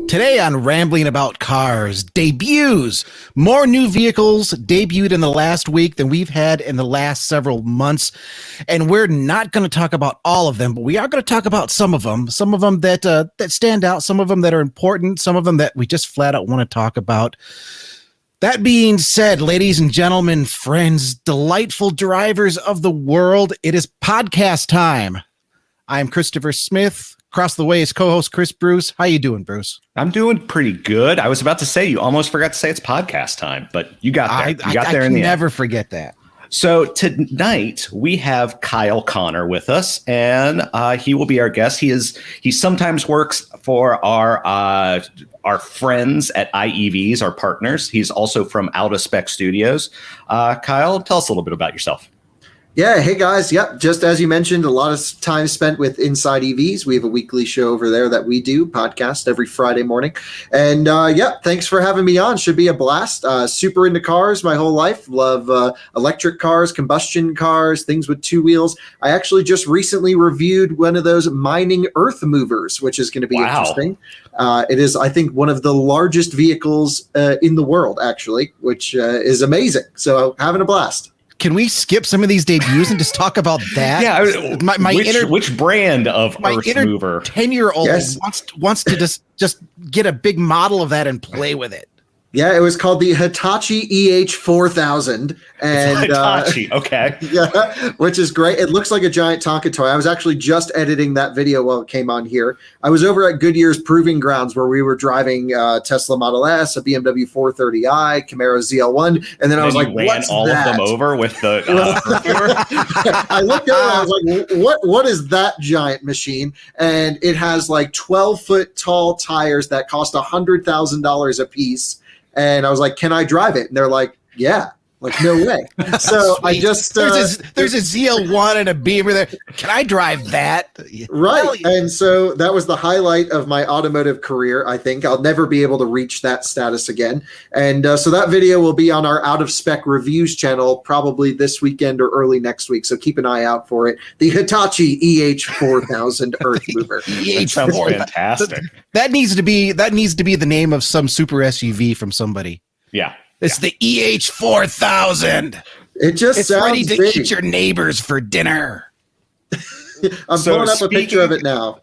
Today on Rambling About Cars, debuts. More new vehicles debuted in the last week than we've had in the last several months. And we're not going to talk about all of them, but we are going to talk about some of them that stand out, some of them that are important, some of them that we just flat out want to talk about. That being said, ladies and gentlemen, friends, delightful drivers of the world, it is podcast time. I'm Christopher Smith. Across the way is co-host Chris Bruce. How you doing, Bruce? I'm doing pretty good. I was about to say, you almost forgot to say it's podcast time, but you got there. You got there in the end. I never forget that. So tonight we have Kyle Connor with us, and he will be our guest. He sometimes works for our friends at IEVs, our partners. He's also from Out of Spec Studios. Kyle, tell us a little bit about yourself. Yeah. Hey, guys. Yep. Just as you mentioned, a lot of time spent with Inside EVs. We have a weekly show over there that we do, podcast every Friday morning. And thanks for having me on. Should be a blast. Super into cars my whole life. Love electric cars, combustion cars, things with two wheels. I actually just recently reviewed one of those mining earth movers, which is going to be interesting. It is, I think, one of the largest vehicles in the world, actually, which is amazing. So having a blast. Can we skip some of these debuts and just talk about that? Yeah, which brand of earth mover? 10-year-old wants to just get a big model of that and play with it. Yeah, it was called the Hitachi EH4000. And Hitachi, okay. Yeah, which is great. It looks like a giant Tonka toy. I was actually just editing that video while it came on here. I was over at Goodyear's Proving Grounds where we were driving Tesla Model S, a BMW 430i, Camaro ZL1, and then I was like, what's all that? of them over with the I looked over and I was like, what is that giant machine? And it has like 12-foot tall tires that cost $100,000 a piece. And I was like, can I drive it? And they're like, yeah. Like, no way. So I just... there's a ZL1 and a Beamer there. Can I drive that? Right. And so that was the highlight of my automotive career, I think. I'll never be able to reach that status again. And so that video will be on our Out of Spec Reviews channel probably this weekend or early next week. So keep an eye out for it. The Hitachi EH4000 Earth Mover. That sounds fantastic. That needs to be the name of some super SUV from somebody. Yeah. It's the EH4000. It just it's sounds ready to big. eat your neighbors for dinner. I'm pulling up a picture of it now.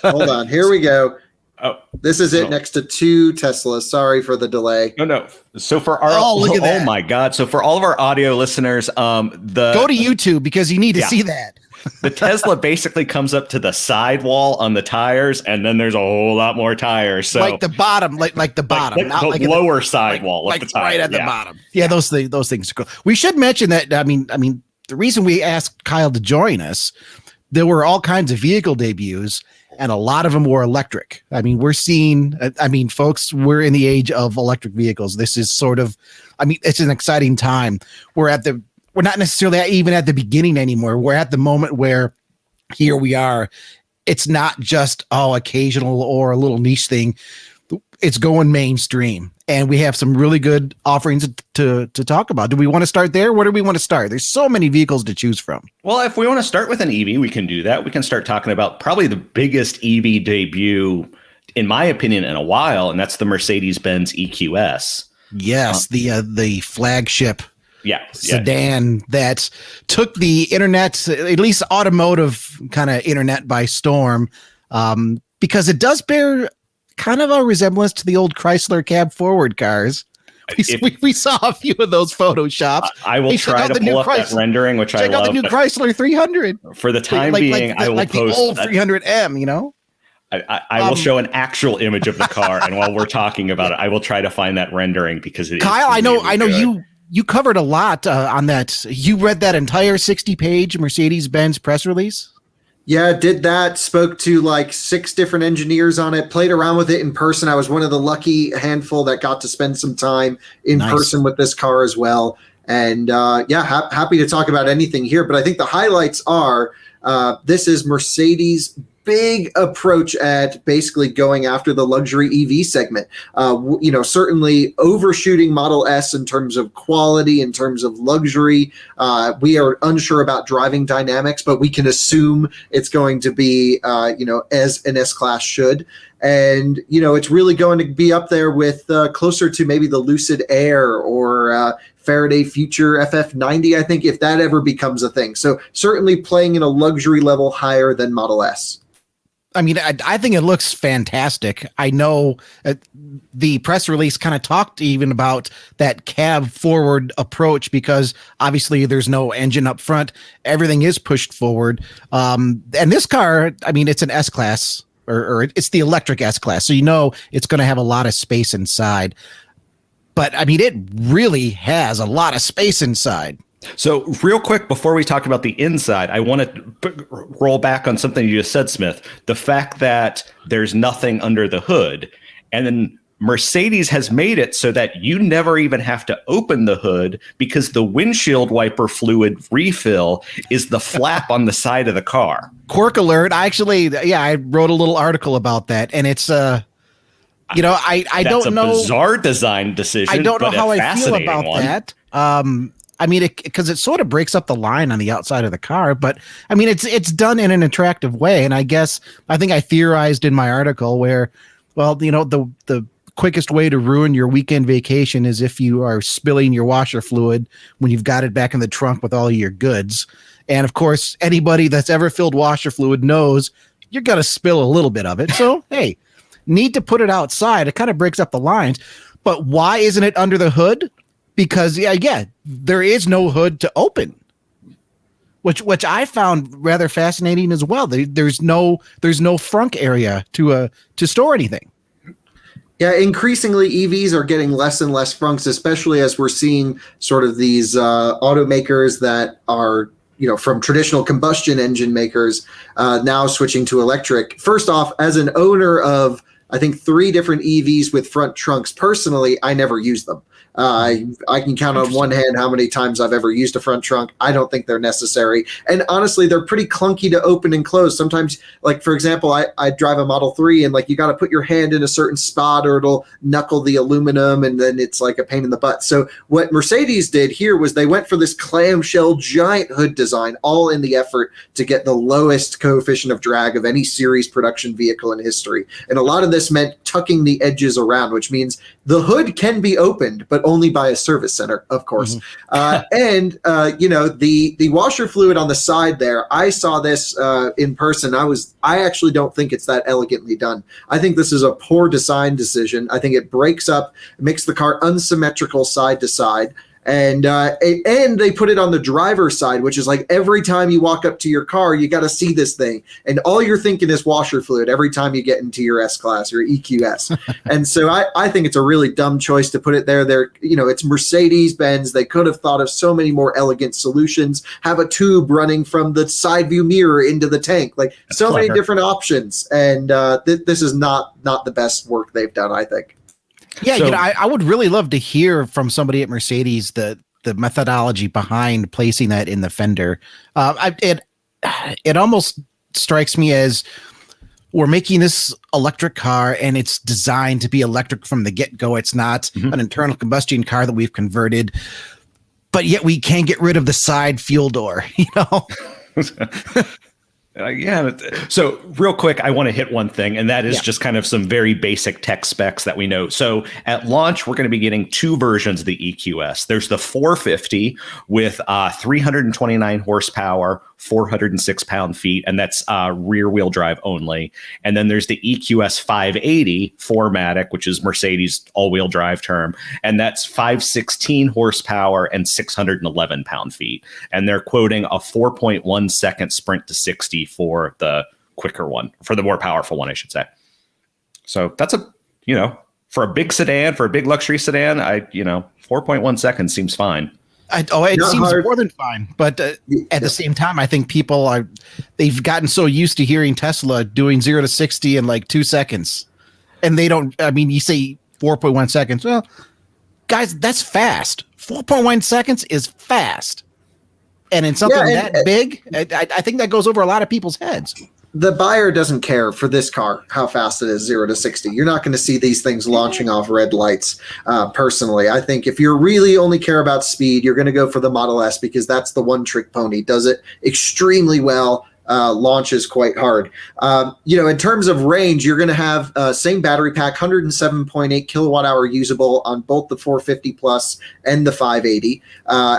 Hold on. Here we go. Oh, this is it next to two Teslas. Sorry for the delay. No. So for our look at that. Oh my God. So for all of our audio listeners, go to YouTube because you need to see that. The Tesla basically comes up to the sidewall on the tires, and then there's a whole lot more tires. So like the bottom, like the bottom, not like the lower sidewall, like the tire. right at the bottom. Yeah, those things are cool. We should mention that. I mean, the reason we asked Kyle to join us, there were all kinds of vehicle debuts, and a lot of them were electric. I mean, folks, we're in the age of electric vehicles. This is sort of, it's an exciting time. We're not necessarily even at the beginning anymore. We're at the moment where here we are. It's not just, occasional or a little niche thing. It's going mainstream. And we have some really good offerings to talk about. Do we want to start there? Where do we want to start? There's so many vehicles to choose from. Well, if we want to start with an EV, we can do that. We can start talking about probably the biggest EV debut, in my opinion, in a while, and that's the Mercedes-Benz EQS. Yes, the flagship sedan that took the internet, at least automotive kind of internet, by storm, because it does bear kind of a resemblance to the old Chrysler cab forward cars. We saw a few of those photoshops. I will try to pull up that rendering, which I love. Check out the new Chrysler 300. For the time being, I will post the old 300M, I will show an actual image of the car, and while we're talking about it, I will try to find that rendering because it Kyle, is really I know good. You covered a lot on that. You read that entire 60-page Mercedes-Benz press release? Yeah, did that. Spoke to like 6 different engineers on it. Played around with it in person. I was one of the lucky handful that got to spend some time in person with this car as well. And happy to talk about anything here. But I think the highlights are this is Mercedes big approach at basically going after the luxury EV segment. Certainly overshooting Model S in terms of quality, in terms of luxury. We are unsure about driving dynamics, but we can assume it's going to be, as an S-Class should. And, it's really going to be up there with closer to maybe the Lucid Air or Faraday Future FF90, I think, if that ever becomes a thing. So certainly playing in a luxury level higher than Model S. I mean, I think it looks fantastic. I know the press release kind of talked even about that cab forward approach because obviously there's no engine up front. Everything is pushed forward. And this car, I mean, it's an S-Class or it's the electric S-Class. So, it's going to have a lot of space inside. But I mean, it really has a lot of space inside. So real quick, before we talk about the inside, I want to roll back on something you just said, Smith. The fact that there's nothing under the hood, and then Mercedes has made it so that you never even have to open the hood because the windshield wiper fluid refill is the flap on the side of the car. Quirk alert. I wrote a little article about that, and it's I don't know. That's a bizarre design decision. I don't know how I feel about one. that. I mean, because it sort of breaks up the line on the outside of the car, but I mean, it's done in an attractive way. And I think I theorized in my article where, well, the quickest way to ruin your weekend vacation is if you are spilling your washer fluid when you've got it back in the trunk with all of your goods. And of course, anybody that's ever filled washer fluid knows you're going to spill a little bit of it. So, hey, need to put it outside. It kind of breaks up the lines. But why isn't it under the hood? Because there is no hood to open, which I found rather fascinating as well. There's no frunk area to store anything. Yeah, increasingly EVs are getting less and less frunks, especially as we're seeing sort of these automakers that are from traditional combustion engine makers now switching to electric. First off, as an owner of I think 3 different EVs with front trunks, personally, I never use them. I can count on one hand how many times I've ever used a front trunk. I don't think they're necessary. And honestly, they're pretty clunky to open and close. Sometimes, like, for example, I drive a Model 3 and, like, you got to put your hand in a certain spot or it'll knuckle the aluminum and then it's like a pain in the butt. So what Mercedes did here was they went for this clamshell giant hood design, all in the effort to get the lowest coefficient of drag of any series production vehicle in history. And a lot of this meant tucking the edges around, which means the hood can be opened, but only by a service center, of course. And the washer fluid on the side there, I saw this in person. I actually don't think it's that elegantly done. I think this is a poor design decision. I think it breaks up, makes the car unsymmetrical side to side. And they put it on the driver's side, which is like every time you walk up to your car, you got to see this thing. And all you're thinking is washer fluid every time you get into your S-Class or EQS. And so I think it's a really dumb choice to put it there. It's Mercedes-Benz. They could have thought of so many more elegant solutions, have a tube running from the side view mirror into the tank, like that's so clever. Many different options. And this is not the best work they've done, I think. Yeah, so, I would really love to hear from somebody at Mercedes the methodology behind placing that in the fender. It almost strikes me as we're making this electric car and it's designed to be electric from the get-go. It's not an internal combustion car that we've converted, but yet we can't get rid of the side fuel door, Yeah. So real quick, I want to hit one thing, and that is just kind of some very basic tech specs that we know. So at launch, we're going to be getting 2 versions of the EQS. There's the 450 with 329 horsepower, 406 pound-feet, and that's rear-wheel drive only. And then there's the EQS 580 4MATIC, which is Mercedes all-wheel drive term, and that's 516 horsepower and 611 pound-feet. And they're quoting a 4.1 second sprint to 60 for the quicker one, for the more powerful one, I should say. So that's for a big sedan, for a big luxury sedan, 4.1 seconds seems fine. It seems more than fine, but at the same time, I think they've gotten so used to hearing Tesla doing 0 to 60 in like 2 seconds, and they don't. I mean, you say 4.1 seconds. Well, guys, that's fast. 4.1 seconds is fast, and in something that big, I think that goes over a lot of people's heads. the buyer doesn't care for this car how fast it is 0 to 60. You're not going to see these things launching off red lights. Personally, I think if you really only care about speed, you're going to go for the Model S because that's the one trick pony. Does it extremely well. Launches quite hard. In terms of range, you're going to have same battery pack, 107.8 kilowatt hour usable on both the 450 Plus and the 580.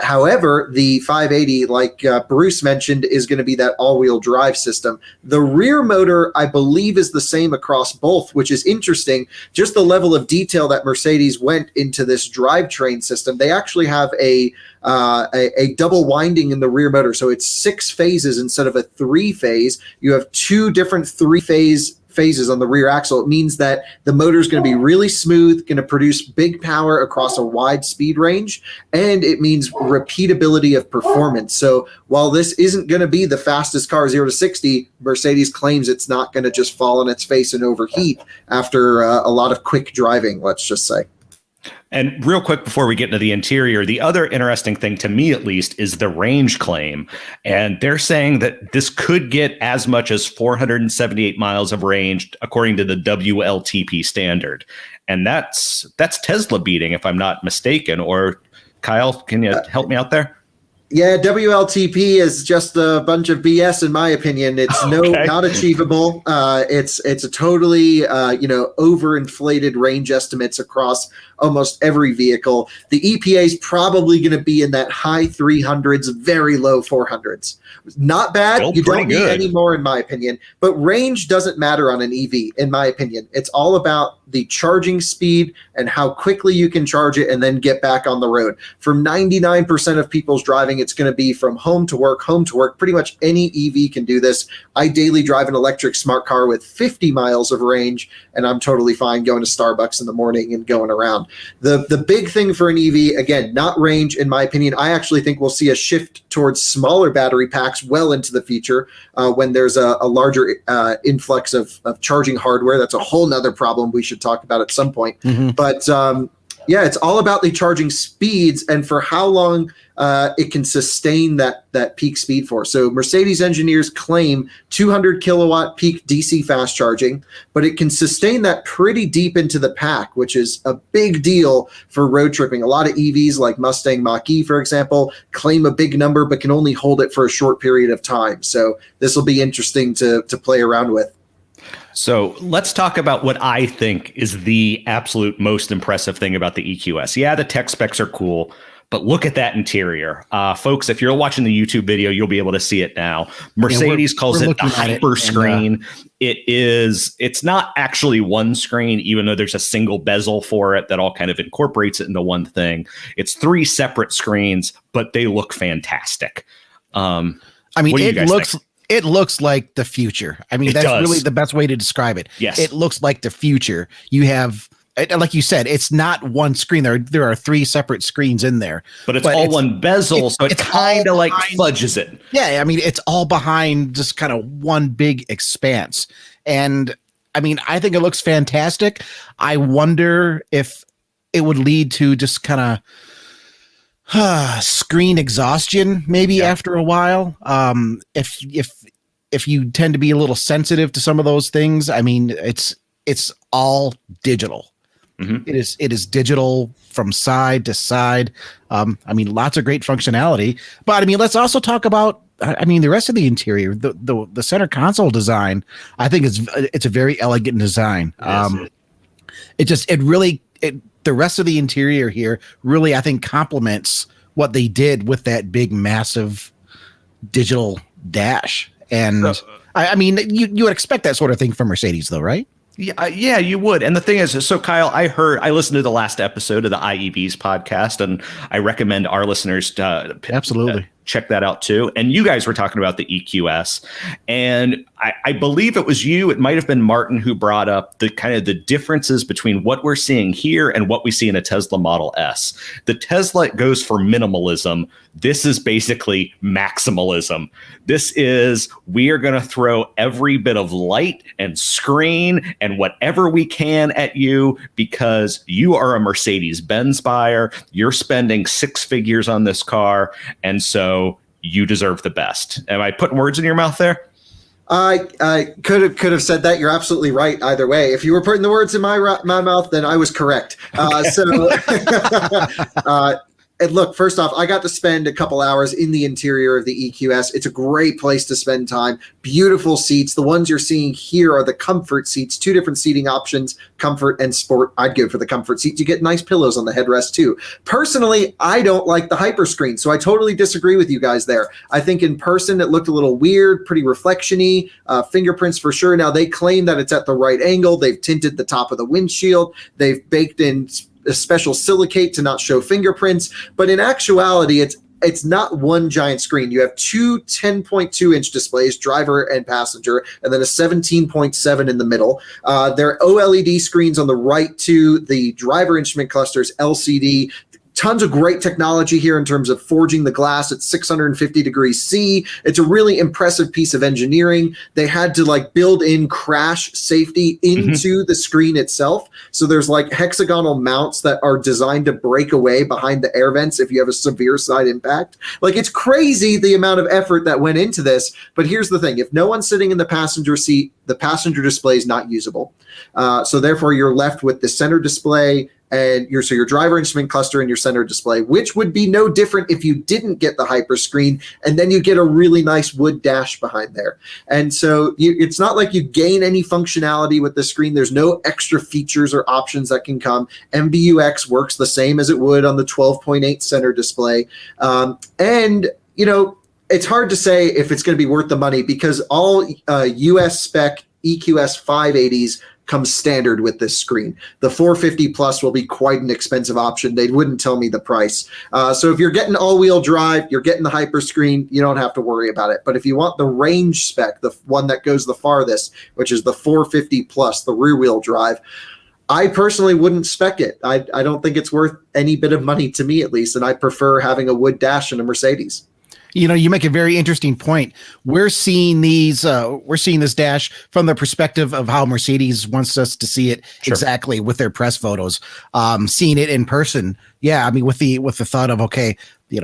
However, the 580, like Bruce mentioned, is going to be that all-wheel drive system. The rear motor, I believe, is the same across both, which is interesting. Just the level of detail that Mercedes went into this drivetrain system. They actually have a double winding in the rear motor. So it's 6 phases instead of a 3-phase. You have 2 different 3-phases on the rear axle. It means that the motor is going to be really smooth, going to produce big power across a wide speed range, and it means repeatability of performance. So while this isn't going to be the fastest car 0 to 60, Mercedes claims it's not going to just fall on its face and overheat after a lot of quick driving, let's just say. And real quick before we get into the interior, the other interesting thing to me, at least, is the range claim. And they're saying that this could get as much as 478 miles of range, according to the WLTP standard. And that's Tesla beating, if I'm not mistaken. Or Kyle, can you help me out there? Yeah, WLTP is just a bunch of BS, in my opinion. It's not achievable. It's a totally overinflated range estimates across almost every vehicle. The EPA is probably going to be in that high 300s, very low 400s. Not bad. Still you don't need good. any more, in my opinion. But range doesn't matter on an EV, in my opinion. It's all about the charging speed and how quickly you can charge it and then get back on the road. For 99% of people's driving, it's going to be from home to work. Pretty much any EV can do this. I daily drive an electric smart car with 50 miles of range, and I'm totally fine going to Starbucks in the morning and going around. The big thing for an EV, again, not range, in my opinion. I actually think we'll see a shift towards smaller battery packs well into the future when there's a larger influx of charging hardware. That's a whole nother problem we should talk about at some point. Mm-hmm. But it's all about the charging speeds and for how long it can sustain that peak speed for. So Mercedes engineers claim 200 kilowatt peak DC fast charging, but it can sustain that pretty deep into the pack, which is a big deal for road tripping. A lot of EVs like Mustang Mach-E, for example, claim a big number, but can only hold it for a short period of time. So this will be interesting to play around with. So let's talk about what I think is the absolute most impressive thing about the EQS. Yeah, the tech specs are cool, but look at that interior. Folks, if you're watching the YouTube video, you'll be able to see it now. Mercedes calls it the hyper screen. It's not actually one screen, even though there's a single bezel for it that all kind of incorporates it into one thing. It's 3 separate screens, but they look fantastic. It looks like the future. I mean, that's really the best way to describe it. Yes. It looks like the future. You have, like you said, it's not one screen. There are 3 separate screens in there. But it's all one bezel, so it kind of like fudges it. Yeah, I mean, it's all behind just kind of one big expanse. And, I mean, I think it looks fantastic. I wonder if it would lead to just kind of screen exhaustion maybe after a while. If you tend to be a little sensitive to some of those things, I mean, it's all digital. Mm-hmm. It is digital from side to side. I mean, lots of great functionality, but I mean, let's also talk about, I mean, the rest of the interior, the center console design. I think it's a very elegant design. The rest of the interior here really, I think, complements what they did with that big, massive digital dash. And I mean, you would expect that sort of thing from Mercedes, though, right? Yeah, you would. And the thing is, so Kyle, I listened to the last episode of the IEVs podcast, and I recommend our listeners to absolutely check that out too. And you guys were talking about the EQS, and I believe it was you, it might have been Martin, who brought up the kind of the differences between what we're seeing here and what we see in a Tesla Model S. The Tesla goes for minimalism. This is basically maximalism. This is, we are going to throw every bit of light and screen and whatever we can at you because you are a Mercedes-Benz buyer. You're spending 6 figures on this car, and so you deserve the best. Am I putting words in your mouth there? I could have said that. You're absolutely right. Either way, if you were putting the words in my mouth, then I was correct. And look, first off, I got to spend a couple hours in the interior of the EQS. It's a great place to spend time. Beautiful seats. The ones you're seeing here are the comfort seats, 2 different seating options, comfort and sport. I'd go for the comfort seats. You get nice pillows on the headrest too. Personally, I don't like the hyperscreen, so I totally disagree with you guys there. I think in person it looked a little weird, pretty reflection-y, fingerprints for sure. Now, they claim that it's at the right angle. They've tinted the top of the windshield. They've baked in a special silicate to not show fingerprints, but in actuality, it's not one giant screen. You have 2 10.2-inch displays, driver and passenger, and then a 17.7 in the middle. There are OLED screens on the right too. The driver instrument clusters, LCD. Tons of great technology here in terms of forging the glass at 650 degrees C. It's a really impressive piece of engineering. They had to build in crash safety into the screen itself. So there's hexagonal mounts that are designed to break away behind the air vents if you have a severe side impact. It's crazy the amount of effort that went into this. But here's the thing. If no one's sitting in the passenger seat, the passenger display is not usable. So therefore you're left with the center display and your driver instrument cluster and your center display, which would be no different if you didn't get the hyper screen, and then you get a really nice wood dash behind there. And so it's not like you gain any functionality with the screen. There's no extra features or options that can come. MBUX works the same as it would on the 12.8 center display. It's hard to say if it's going to be worth the money because all US spec EQS 580s comes standard with this screen. The 450 Plus will be quite an expensive option. They wouldn't tell me the price. So if you're getting all-wheel drive, you're getting the hyper screen, you don't have to worry about it. But if you want the range spec, the one that goes the farthest, which is the 450 Plus, the rear-wheel drive, I personally wouldn't spec it. I don't think it's worth any bit of money to me, at least, and I prefer having a wood dash in a Mercedes. You make a very interesting point. We're seeing this dash from the perspective of how Mercedes wants us to see it exactly with their press photos. Seeing it in person, with the thought of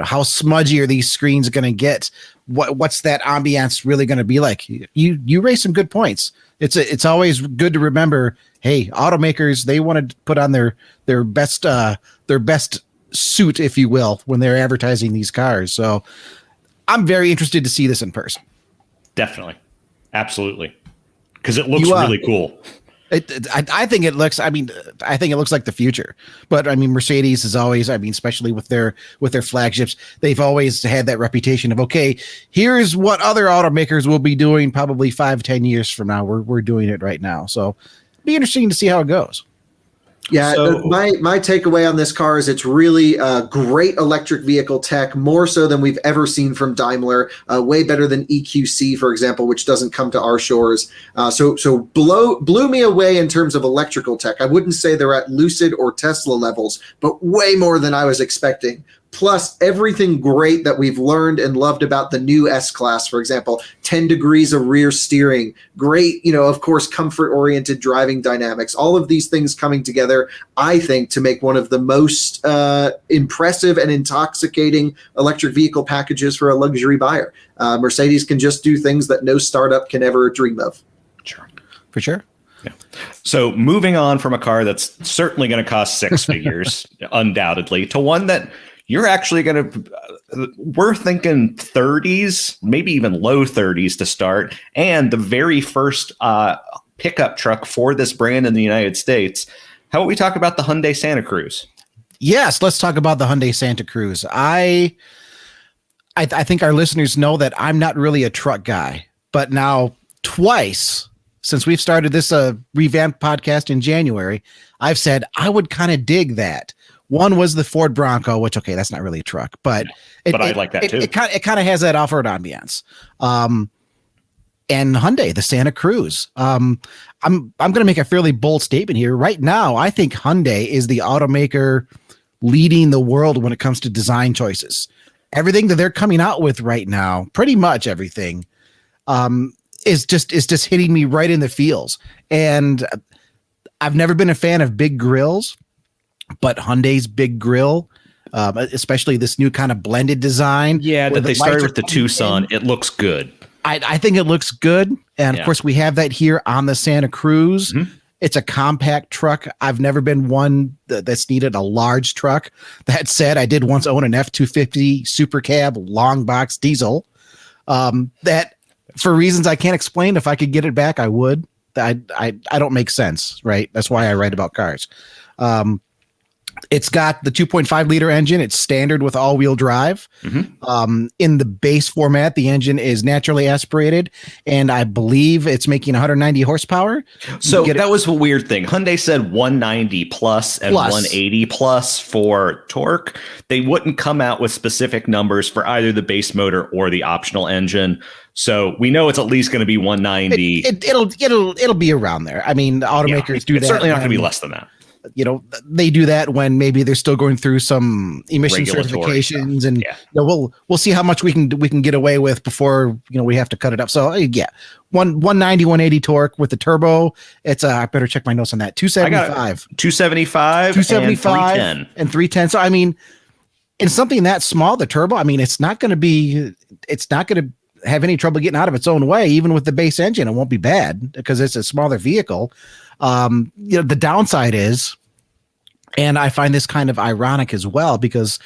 how smudgy are these screens going to get? What's that ambiance really going to be like? You raise some good points. It's always good to remember. Hey, automakers, they want to put on their best suit, if you will, when they're advertising these cars. So I'm very interested to see this in person. Definitely. Absolutely. Because it looks really cool. I think it looks like the future. But Mercedes is always, especially with their flagships, they've always had that reputation of, here's what other automakers will be doing probably 5-10 years from now. We're doing it right now. So it'll be interesting to see how it goes. Yeah, so, my takeaway on this car is it's really great electric vehicle tech, more so than we've ever seen from Daimler, way better than EQC, for example, which doesn't come to our shores. So blew me away in terms of electrical tech. I wouldn't say they're at Lucid or Tesla levels, but way more than I was expecting. Plus everything great that we've learned and loved about the new S-Class, for example, 10 degrees of rear steering, great, of course, comfort-oriented driving dynamics, all of these things coming together, I think, to make one of the most impressive and intoxicating electric vehicle packages for a luxury buyer. Mercedes can just do things that no startup can ever dream of. Sure. For sure. Yeah. So moving on from a car that's certainly going to cost 6 figures, undoubtedly, to one that you're actually going to, we're thinking 30s, maybe even low 30s to start. And the very first pickup truck for this brand in the United States. How about we talk about the Hyundai Santa Cruz? Yes, let's talk about the Hyundai Santa Cruz. I think our listeners know that I'm not really a truck guy, but now twice since we've started this revamped podcast in January, I've said I would kind of dig that. One was the Ford Bronco, which, that's not really a truck, but I like that too. It kind of has that off-road ambiance. And Hyundai, the Santa Cruz. I'm going to make a fairly bold statement here. Right now, I think Hyundai is the automaker leading the world when it comes to design choices. Everything that they're coming out with right now, pretty much everything, is just hitting me right in the feels. And I've never been a fan of big grills. But Hyundai's big grille, especially this new kind of blended design. Yeah, that they started with the Tucson. It looks good. I think it looks good. And of course, we have that here on the Santa Cruz. Mm-hmm. It's a compact truck. I've never been one that's needed a large truck. That said, I did once own an F-250 Super Cab long box diesel. That, for reasons I can't explain, if I could get it back, I would. I don't make sense, right? That's why I write about cars. It's got the 2.5 liter engine. It's standard with all-wheel drive. Mm-hmm. In the base format, the engine is naturally aspirated, and I believe it's making 190 horsepower. So that was a weird thing. Hyundai said 190 plus and 180 plus for torque. They wouldn't come out with specific numbers for either the base motor or the optional engine. So we know it's at least going to be 190. It'll be around there. I mean, automakers do that. It's certainly not going to be less than that. You know, they do that when maybe they're still going through some emission certifications, and we'll see how much we can get away with before we have to cut it up. So 190, 180 torque with the turbo. It's I better check my notes on that. 275, and 310. So I mean, in something that small, the turbo, I mean, it's not going to have any trouble getting out of its own way. Even with the base engine, it won't be bad because it's a smaller vehicle. The downside is, and I find this kind of ironic as well, because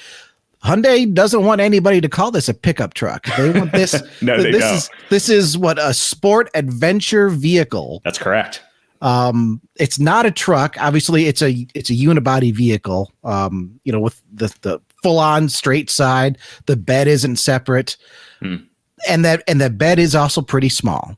Hyundai doesn't want anybody to call this a pickup truck. They want this. No, they don't. This is what a sport adventure vehicle. That's correct. It's not a truck. Obviously, it's a unibody vehicle. With the full on straight side. The bed isn't separate, and the bed is also pretty small.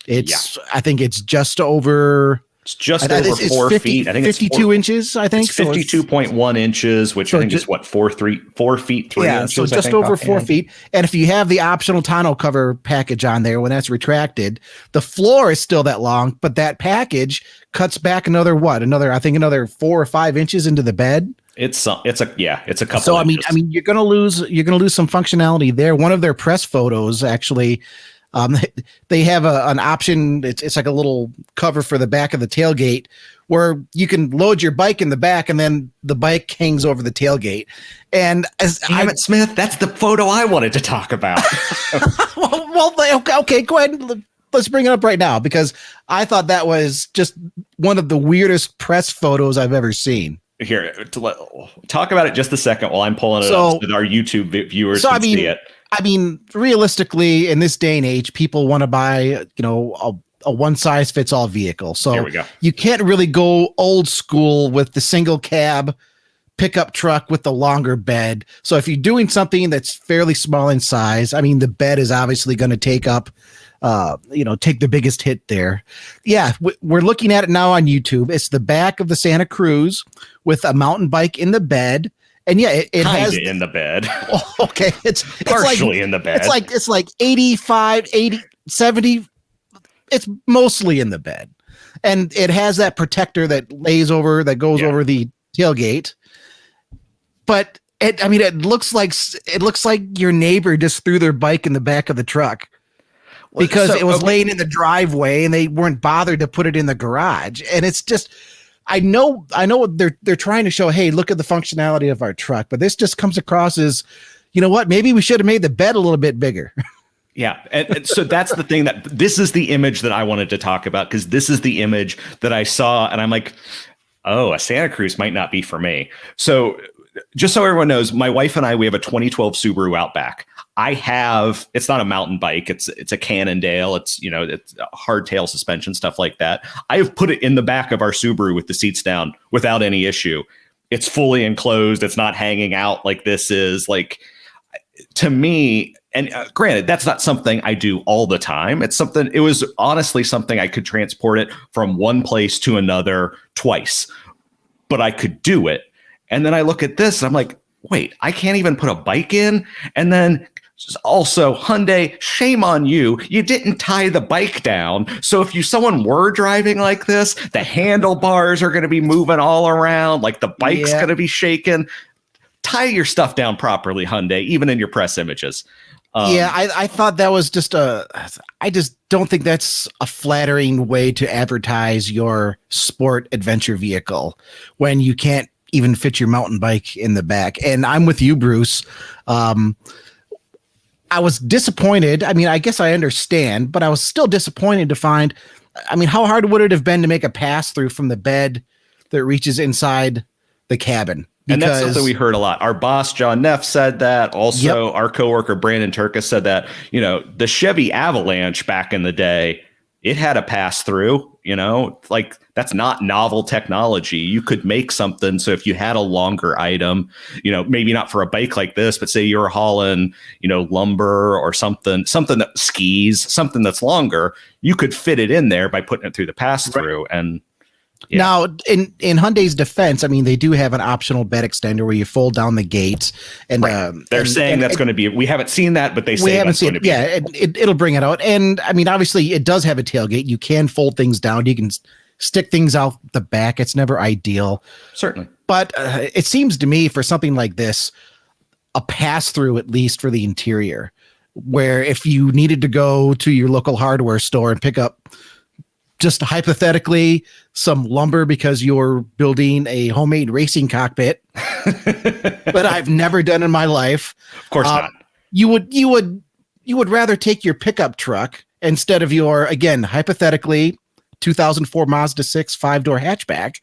I think it's just over. It's just over 4 feet. I think 52 inches. I think it's 52.1 inches, which I think is 4 feet 3 inches. So just over 4 feet. And if you have the optional tonneau cover package on there, when that's retracted, the floor is still that long, but that package cuts back another 4 or 5 inches into the bed. It's a couple. So inches. I mean, you're gonna lose some functionality there. One of their press photos actually. They have an option. It's like a little cover for the back of the tailgate where you can load your bike in the back and then the bike hangs over the tailgate. And Damn it, Smith, that's the photo I wanted to talk about. okay, go ahead. Let's bring it up right now because I thought that was just one of the weirdest press photos I've ever seen. Here, talk about it just a second while I'm pulling it up so that our YouTube viewers can see it. I mean, realistically, in this day and age, people want to buy, a one-size-fits-all vehicle. So there we go. You can't really go old school with the single cab pickup truck with the longer bed. So if you're doing something that's fairly small in size, I mean, the bed is obviously going to take the biggest hit there. Yeah, we're looking at it now on YouTube. It's the back of the Santa Cruz with a mountain bike in the bed. And it has in the bed. Oh, okay. It's partially in the bed. It's like 85, 80, 70. It's mostly in the bed. And it has that protector that goes over the tailgate. But it looks like your neighbor just threw their bike in the back of the truck because it was laying in the driveway and they weren't bothered to put it in the garage. And it's just, I know they're trying to show, hey, look at the functionality of our truck, but this just comes across as, you know what, maybe we should have made the bed a little bit bigger. Yeah. And so that's the thing this is the image that I wanted to talk about because this is the image that I saw and I'm like, oh, a Santa Cruz might not be for me. So just so everyone knows, my wife and I, we have a 2012 Subaru Outback. It's not a mountain bike. It's a Cannondale. It's hardtail suspension, stuff like that. I have put it in the back of our Subaru with the seats down without any issue. It's fully enclosed. It's not hanging out like this is to me. And granted, that's not something I do all the time. It was honestly something I could transport it from one place to another twice, but I could do it. And then I look at this and I'm like, wait, I can't even put a bike in. And then also, Hyundai, shame on you. You didn't tie the bike down. So if someone were driving like this, the handlebars are going to be moving all around. Like the bike's going to be shaking. Tie your stuff down properly, Hyundai, even in your press images. I thought that was I just don't think that's a flattering way to advertise your sport adventure vehicle when you can't even fit your mountain bike in the back. And I'm with you, Bruce. I was disappointed. I mean, I guess I understand, but I was still disappointed to find. I mean, how hard would it have been to make a pass through from the bed that reaches inside the cabin? And that's something we heard a lot. Our boss, John Neff, said that. Also, our coworker, Brandon Turkus, said that, the Chevy Avalanche back in the day, it had a pass through, like that's not novel technology. You could make something. So if you had a longer item, maybe not for a bike like this, but say you're hauling, lumber or something that skis, something that's longer, you could fit it in there by putting it through the pass through. Right. And yeah. Now, in Hyundai's defense, I mean, they do have an optional bed extender where you fold down the gates, and they're saying that's going to be. We haven't seen that, but they say that's going to be. Yeah, it'll bring it out, and I mean, obviously, it does have a tailgate. You can fold things down. You can stick things out the back. It's never ideal, certainly, but it seems to me for something like this, a pass through at least for the interior, where if you needed to go to your local hardware store and pick up, just hypothetically, some lumber because you're building a homemade racing cockpit, but I've never done in my life. Of course not. You would rather take your pickup truck instead of your, again, hypothetically, 2004 Mazda 6 5-door hatchback,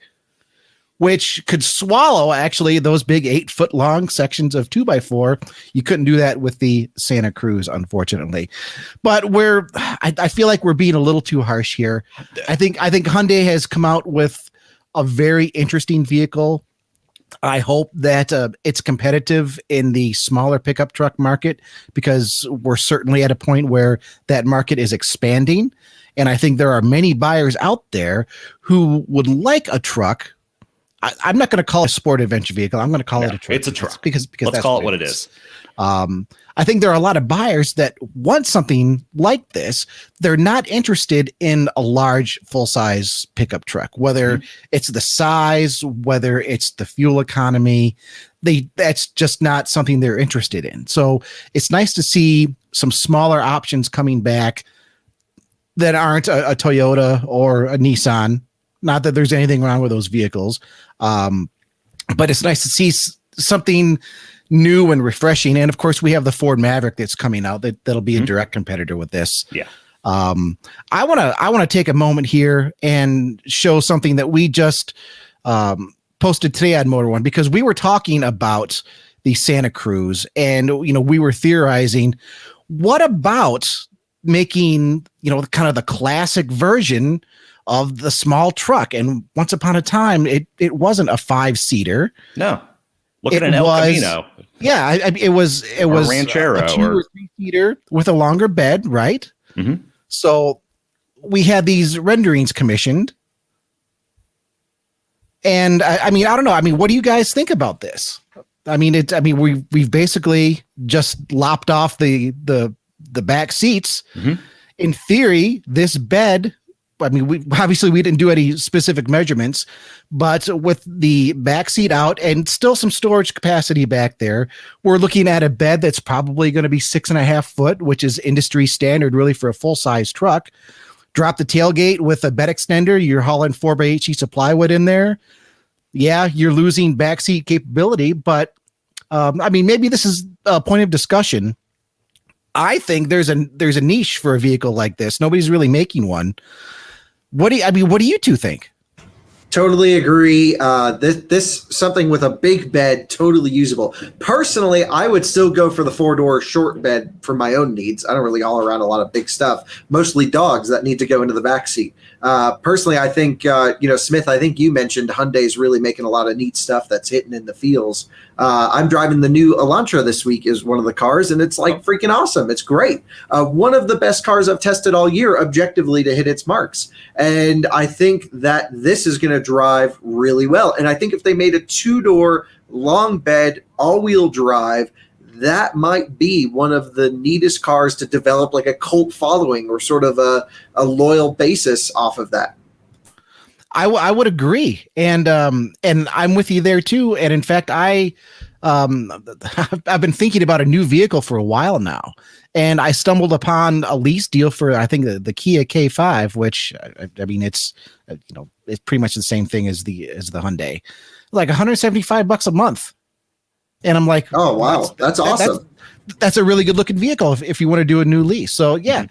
which could swallow actually those big 8-foot long sections of 2x4. You couldn't do that with the Santa Cruz, unfortunately. But I feel like we're being a little too harsh here. I think Hyundai has come out with a very interesting vehicle. I hope that it's competitive in the smaller pickup truck market, because we're certainly at a point where that market is expanding. And I think there are many buyers out there who would like a truck. I'm not going to call it a sport adventure vehicle. I'm going to call it a truck. It's a truck because let's call it what it is. I think there are a lot of buyers that want something like this. They're not interested in a large full-size pickup truck, whether it's the size, whether it's the fuel economy. That's just not something they're interested in. So it's nice to see some smaller options coming back that aren't a Toyota or a Nissan. Not that there's anything wrong with those vehicles, but it's nice to see something new and refreshing. And of course, we have the Ford Maverick that's coming out that'll be a direct competitor with this. Yeah. I want to take a moment here and show something that we just posted today on Motor One, because we were talking about the Santa Cruz, and we were theorizing, what about making kind of the classic version of the small truck? And once upon a time, it wasn't a 5-seater. No, look at an El Camino. Yeah, it was a Ranchero, a 2 or 3-seater with a longer bed, right? Mm-hmm. So we had these renderings commissioned, and I mean, I don't know. I mean, what do you guys think about this? I mean, we've basically just lopped off the back seats. Mm-hmm. In theory, this bed, I mean, we didn't do any specific measurements, but with the back seat out and still some storage capacity back there, we're looking at a bed that's probably going to be 6.5 foot, which is industry standard really for a full size truck. Drop the tailgate with a bed extender. You're hauling 4x8 sheets of plywood in there. Yeah, you're losing backseat capability, but I mean, maybe this is a point of discussion. I think there's a niche for a vehicle like this. Nobody's really making one. What do you two think? Totally agree. This something with a big bed, totally usable. Personally, I would still go for the 4-door short bed for my own needs. I don't really haul around a lot of big stuff, mostly dogs that need to go into the back seat. Personally, I think, Smith, I think you mentioned Hyundai's really making a lot of neat stuff that's hitting in the feels. I'm driving the new Elantra this week is one of the cars, and it's like freaking awesome. It's great. One of the best cars I've tested all year, objectively, to hit its marks. And I think that this is going to drive really well. And I think if they made a 2-door long bed, all-wheel drive, that might be one of the neatest cars to develop like a cult following or sort of a loyal basis off of that. I would agree. And I'm with you there too. And in fact, I've been thinking about a new vehicle for a while now, and I stumbled upon a lease deal for, I think, the Kia K5, which I mean, it's pretty much the same thing as the Hyundai, like $175 a month. And I'm like, oh wow, that's awesome. That's a really good looking vehicle if you want to do a new lease. So yeah.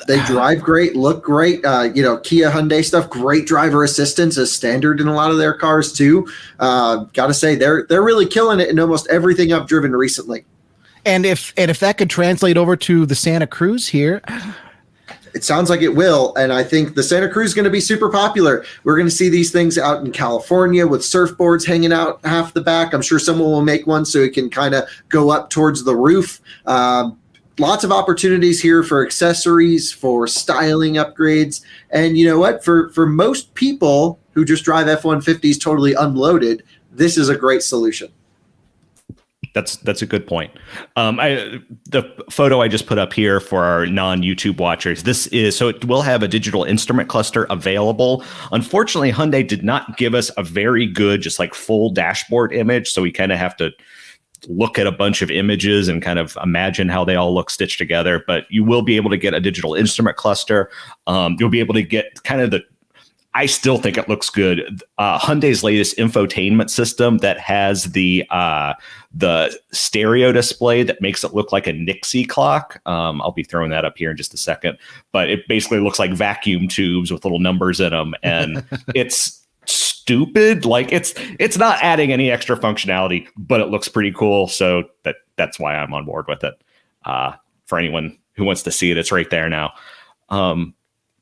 They drive great, look great. Kia Hyundai stuff, great driver assistance is standard in a lot of their cars too. Got to say they're really killing it in almost everything I've driven recently. And if that could translate over to the Santa Cruz here, it sounds like it will. And I think the Santa Cruz is going to be super popular. We're going to see these things out in California with surfboards hanging out half the back. I'm sure someone will make one so it can kind of go up towards the roof. Lots of opportunities here for accessories, for styling upgrades. And you know what? For most people who just drive F-150s totally unloaded, this is a great solution. That's a good point. The photo I just put up here for our non-YouTube watchers, so it will have a digital instrument cluster available. Unfortunately, Hyundai did not give us a very good, just like full dashboard image. So we kind of have to look at a bunch of images and kind of imagine how they all look stitched together, but you will be able to get a digital instrument cluster. You'll be able to get kind of I still think it looks good. Hyundai's latest infotainment system that has the stereo display that makes it look like a Nixie clock. I'll be throwing that up here in just a second, but it basically looks like vacuum tubes with little numbers in them. And it's stupid. Like it's not adding any extra functionality, but it looks pretty cool. So that's why I'm on board with it. For anyone who wants to see it, it's right there now.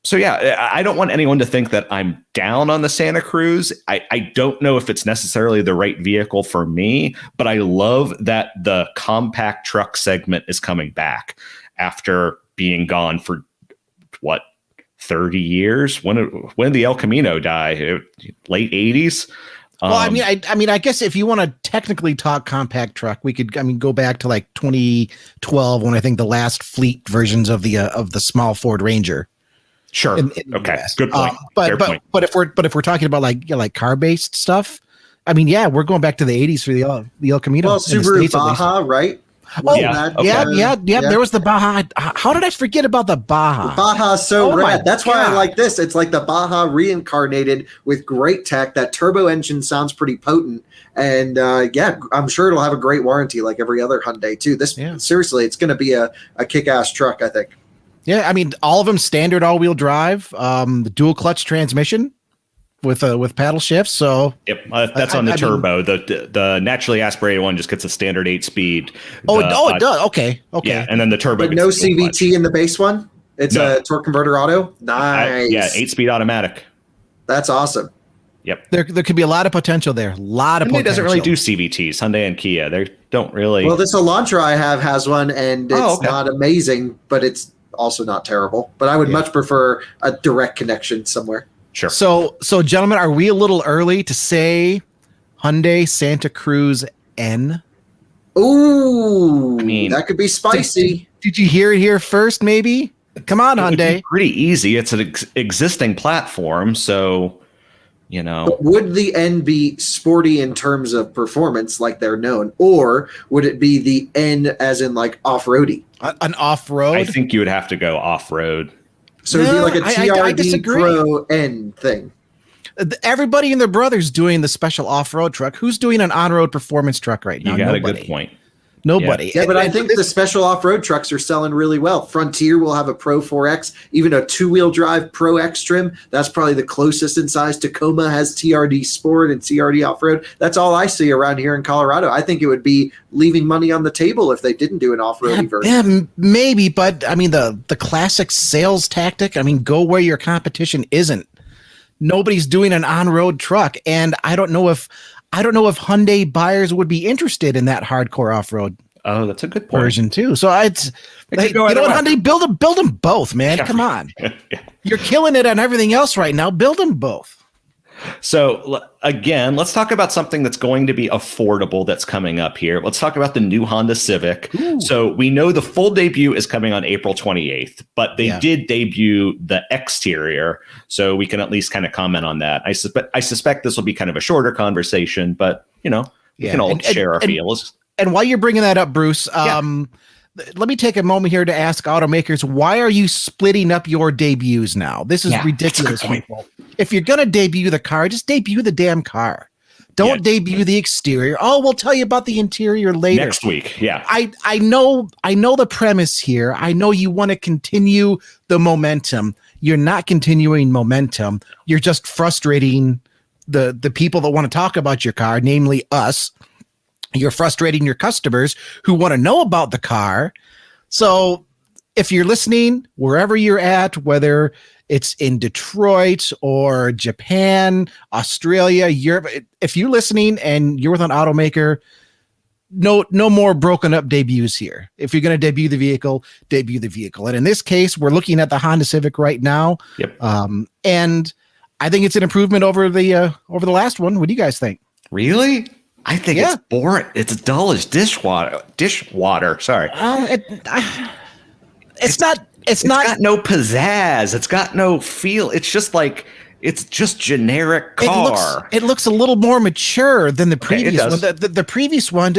So yeah, I don't want anyone to think that I'm down on the Santa Cruz. I don't know if it's necessarily the right vehicle for me, but I love that the compact truck segment is coming back after being gone for 30 years. When did the El Camino die? Late 80s. Well, I mean, I guess if you want to technically talk compact truck, we could, go back to like 2012 when I think the last fleet versions of the small Ford Ranger. Sure. Okay. Good point. But if we're talking about like car based stuff, we're going back to the 80s for the El Camino. Well, Subaru Baja, right? Oh, yeah. There was the Baja. How did I forget about the Baja? The Baja is so rad. That's why I like this. It's like the Baja reincarnated with great tech. That turbo engine sounds pretty potent. And I'm sure it'll have a great warranty like every other Hyundai too. Seriously, it's going to be a kick-ass truck, I think. Yeah, all of them standard all-wheel drive, the dual clutch transmission with paddle shifts. So yep, that's on the turbo. The naturally aspirated one just gets a standard 8-speed. It does. Okay. Yeah, and then the turbo. But no CVT in the base one. It's a torque converter auto. Nice. 8-speed automatic. That's awesome. Yep. There could be a lot of potential there. Hyundai doesn't really do CVTs. Hyundai and Kia, they don't really. Well, this Elantra I have has one, and it's not amazing, but it's also not terrible, but I would much prefer a direct connection somewhere. Sure. So gentlemen, are we a little early to say Hyundai Santa Cruz N? Ooh, that could be spicy. Did you hear it here first? Maybe. Come on, Hyundai. Pretty easy. It's an existing platform, so But would the N be sporty in terms of performance, like they're known, or would it be the N as in like off-roady? An off-road? I think you would have to go off-road. So it'd be like a TRD Pro N thing. Everybody and their brother's doing the special off-road truck. Who's doing an on-road performance truck right now? You got a good point. Nobody. Yeah, but I think the special off-road trucks are selling really well. Frontier will have a Pro 4X, even a two-wheel drive Pro X trim. That's probably the closest in size. Tacoma has TRD Sport and TRD Off-Road. That's all I see around here in Colorado. I think it would be leaving money on the table if they didn't do an off-road version. Yeah, maybe, but the classic sales tactic, go where your competition isn't. Nobody's doing an on-road truck, and I don't know if Hyundai buyers would be interested in that hardcore off-road. Oh, that's a good point. Version too. So Hyundai, build them both, man. Come on. You're killing it on everything else right now. Build them both. So again, let's talk about something that's going to be affordable that's coming up here. Let's talk about the new Honda Civic. Ooh. So we know the full debut is coming on April 28th, but they did debut the exterior. So we can at least kind of comment on that. I suspect this will be kind of a shorter conversation, but we can all share our feels. And while you're bringing that up, Bruce, let me take a moment here to ask automakers, why are you splitting up your debuts now? This is ridiculous, people. If you're going to debut the car, just debut the damn car. Don't debut the exterior. Oh, we'll tell you about the interior later. Next week. Yeah. I know the premise here. I know you want to continue the momentum. You're not continuing momentum. You're just frustrating the people that want to talk about your car, namely us. You're frustrating your customers who want to know about the car. So if you're listening, wherever you're at, whether it's in Detroit or Japan, Australia, Europe, if you're listening and you're with an automaker, no more broken up debuts here. If you're going to debut the vehicle. And in this case, we're looking at the Honda Civic right now. Yep. And I think it's an improvement over the last one. What do you guys think? Really? I think it's boring. It's dull as dishwater. Sorry. It's not. It's not got no pizzazz. It's got no feel. It's just like it's just generic car. It looks a little more mature than the previous one. The previous one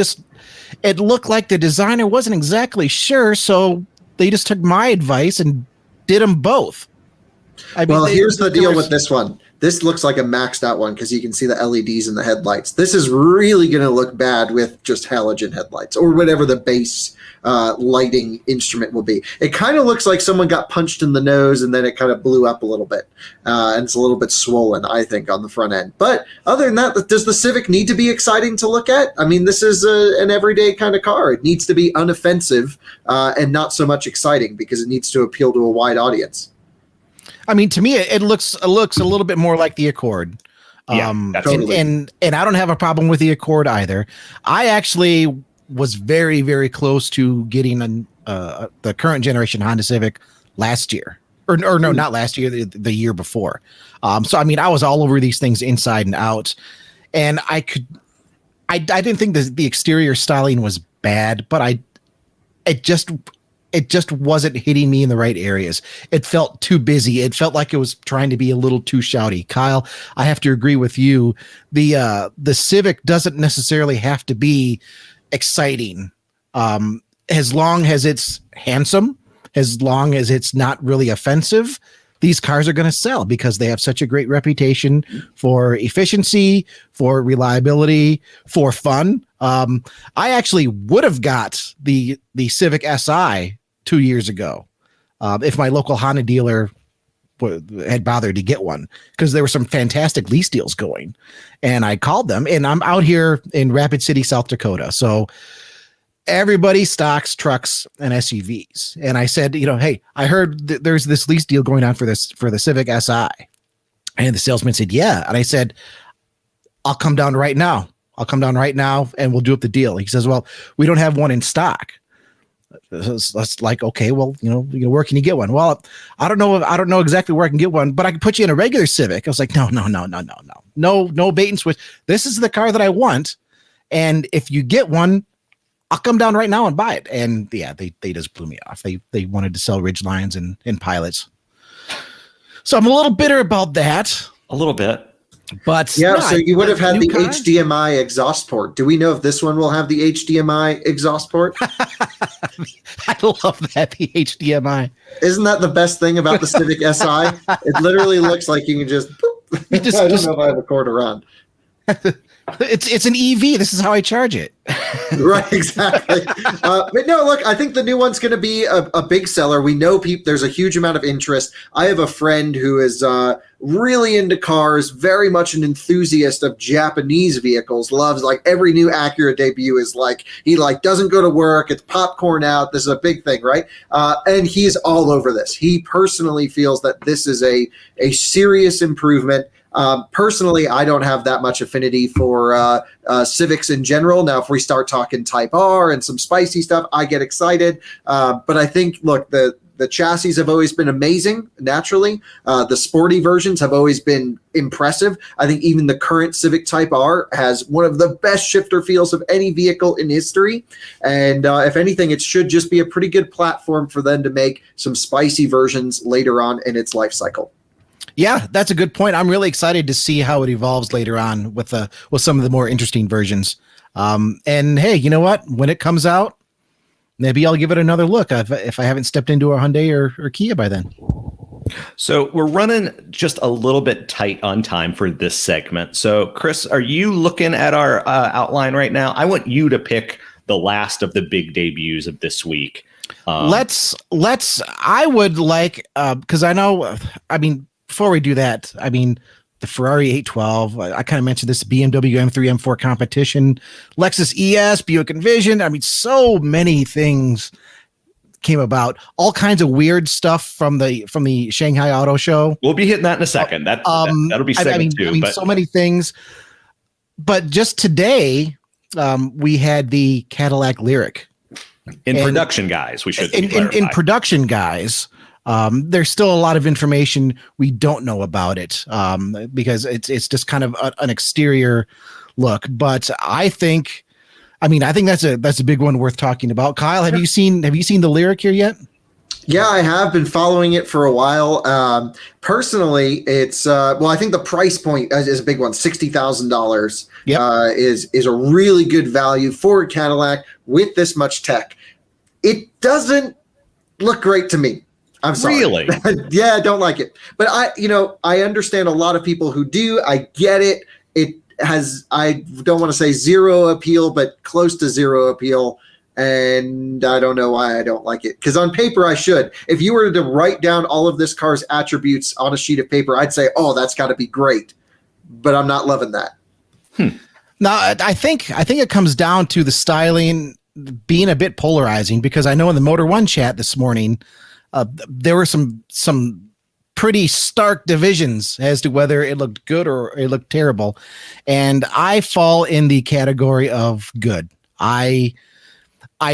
it looked like the designer wasn't exactly sure, so they just took my advice and did them both. Here's the deal with this one. This looks like a maxed out one because you can see the LEDs in the headlights. This is really going to look bad with just halogen headlights or whatever the base lighting instrument will be. It kind of looks like someone got punched in the nose and then it kind of blew up a little bit. And it's a little bit swollen, I think, on the front end. But other than that, does the Civic need to be exciting to look at? I mean, this is an everyday kind of car. It needs to be unoffensive and not so much exciting because it needs to appeal to a wide audience. I mean, to me, it looks a little bit more like the Accord. Totally. And I don't have a problem with the Accord either. I actually was very, very close to getting the current generation Honda Civic last year. Or no, not last year, the year before. So, I mean, I was all over these things inside and out. And I didn't think the exterior styling was bad, but it just wasn't hitting me in the right areas. It felt too busy. It felt like it was trying to be a little too shouty. Kyle, I have to agree with you. The Civic doesn't necessarily have to be exciting. As long as it's handsome, as long as it's not really offensive, these cars are going to sell because they have such a great reputation for efficiency, for reliability, for fun. I actually would have got the Civic Si 2 years ago if my local Honda dealer had bothered to get one, because there were some fantastic lease deals going. And I called them, and I'm out here in Rapid City, South Dakota. So everybody stocks trucks and SUVs. And I said, hey, I heard there's this lease deal going on for the Civic Si. And the salesman said, yeah. And I said, I'll come down right now. And we'll do up the deal. He says, well, we don't have one in stock. That's like, okay, well, where can you get one? Well, I don't know exactly where I can get one, but I can put you in a regular Civic. I was like, no, bait and switch. This is the car that I want. And if you get one, I'll come down right now and buy it. And yeah, they just blew me off. They wanted to sell Ridgelines and Pilots. So I'm a little bitter about that. A little bit. But yeah, so you would have had the HDMI exhaust port. Do we know if this one will have the HDMI exhaust port? I love that, the HDMI. Isn't that the best thing about the Civic Si? It literally looks like you can just boop. I don't know if I have a cord around. It's an EV. This is how I charge it. Right, exactly. But no, look, I think the new one's going to be a big seller. We know there's a huge amount of interest. I have a friend who is really into cars, very much an enthusiast of Japanese vehicles, loves like every new Acura debut is like, he like doesn't go to work. It's popcorn out. This is a big thing, right? And he's all over this. He personally feels that this is a serious improvement. Personally, I don't have that much affinity for Civics in general. Now, if we start talking Type R and some spicy stuff, I get excited. But I think, look, the chassis have always been amazing, naturally. The sporty versions have always been impressive. I think even the current Civic Type R has one of the best shifter feels of any vehicle in history. And if anything, it should just be a pretty good platform for them to make some spicy versions later on in its life cycle. Yeah, that's a good point. I'm really excited to see how it evolves later on with some of the more interesting versions. And hey, you know what? When it comes out, maybe I'll give it another look if I haven't stepped into a Hyundai or Kia by then. So we're running just a little bit tight on time for this segment. So Chris, are you looking at our outline right now? I want you to pick the last of the big debuts of this week. I would like, because I know, before we do that, the Ferrari 812, I kind of mentioned this BMW M3, M4 competition, Lexus ES, Buick Envision. So many things came about, all kinds of weird stuff from the Shanghai Auto Show. We'll be hitting that in a second. That'll be segment two. But so many things. But just today, we had the Cadillac Lyriq. In production, guys, we should in production, guys. There's still a lot of information we don't know about it, because it's just kind of an exterior look. But I think that's a big one worth talking about. Kyle, have you seen the Lyriq here yet? Yeah, I have been following it for a while. Personally, it's I think the price point is a big one. $60,000 is a really good value for a Cadillac with this much tech. It doesn't look great to me. I'm sorry. Really? Yeah, I don't like it. But I understand a lot of people who do. I get it. It has, I don't want to say zero appeal, but close to zero appeal. And I don't know why I don't like it. Because on paper, I should. If you were to write down all of this car's attributes on a sheet of paper, I'd say, oh, that's got to be great. But I'm not loving that. Now, I think it comes down to the styling being a bit polarizing, because I know in the Motor One chat this morning, there were some pretty stark divisions as to whether it looked good or it looked terrible. And I fall in the category of good. I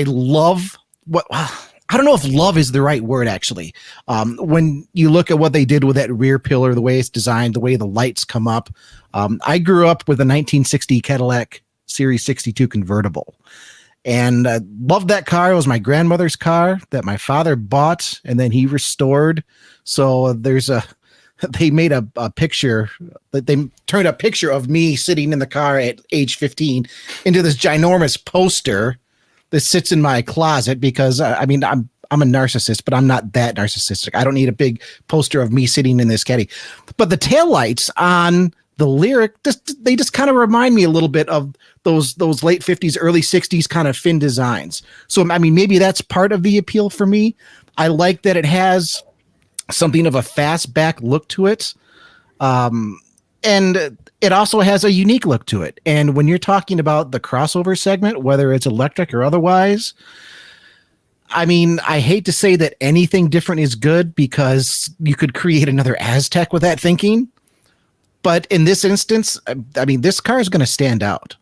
love what, I don't know if love is the right word, actually. When you look at what they did with that rear pillar, the way it's designed, the way the lights come up. I grew up with a 1960 Cadillac Series 62 convertible. And I loved that car. It was my grandmother's car that my father bought and then he restored. So they made a picture, that they turned a picture of me sitting in the car at age 15 into this ginormous poster that sits in my closet, because I'm a narcissist, but I'm not that narcissistic. I don't need a big poster of me sitting in this caddy. But the taillights on the Lyriq, they just kind of remind me a little bit of those late 50s, early 60s kind of fin designs. So, maybe that's part of the appeal for me. I like that it has something of a fastback look to it. And it also has a unique look to it. And when you're talking about the crossover segment, whether it's electric or otherwise, I hate to say that anything different is good, because you could create another Aztec with that thinking. But in this instance, this car is going to stand out.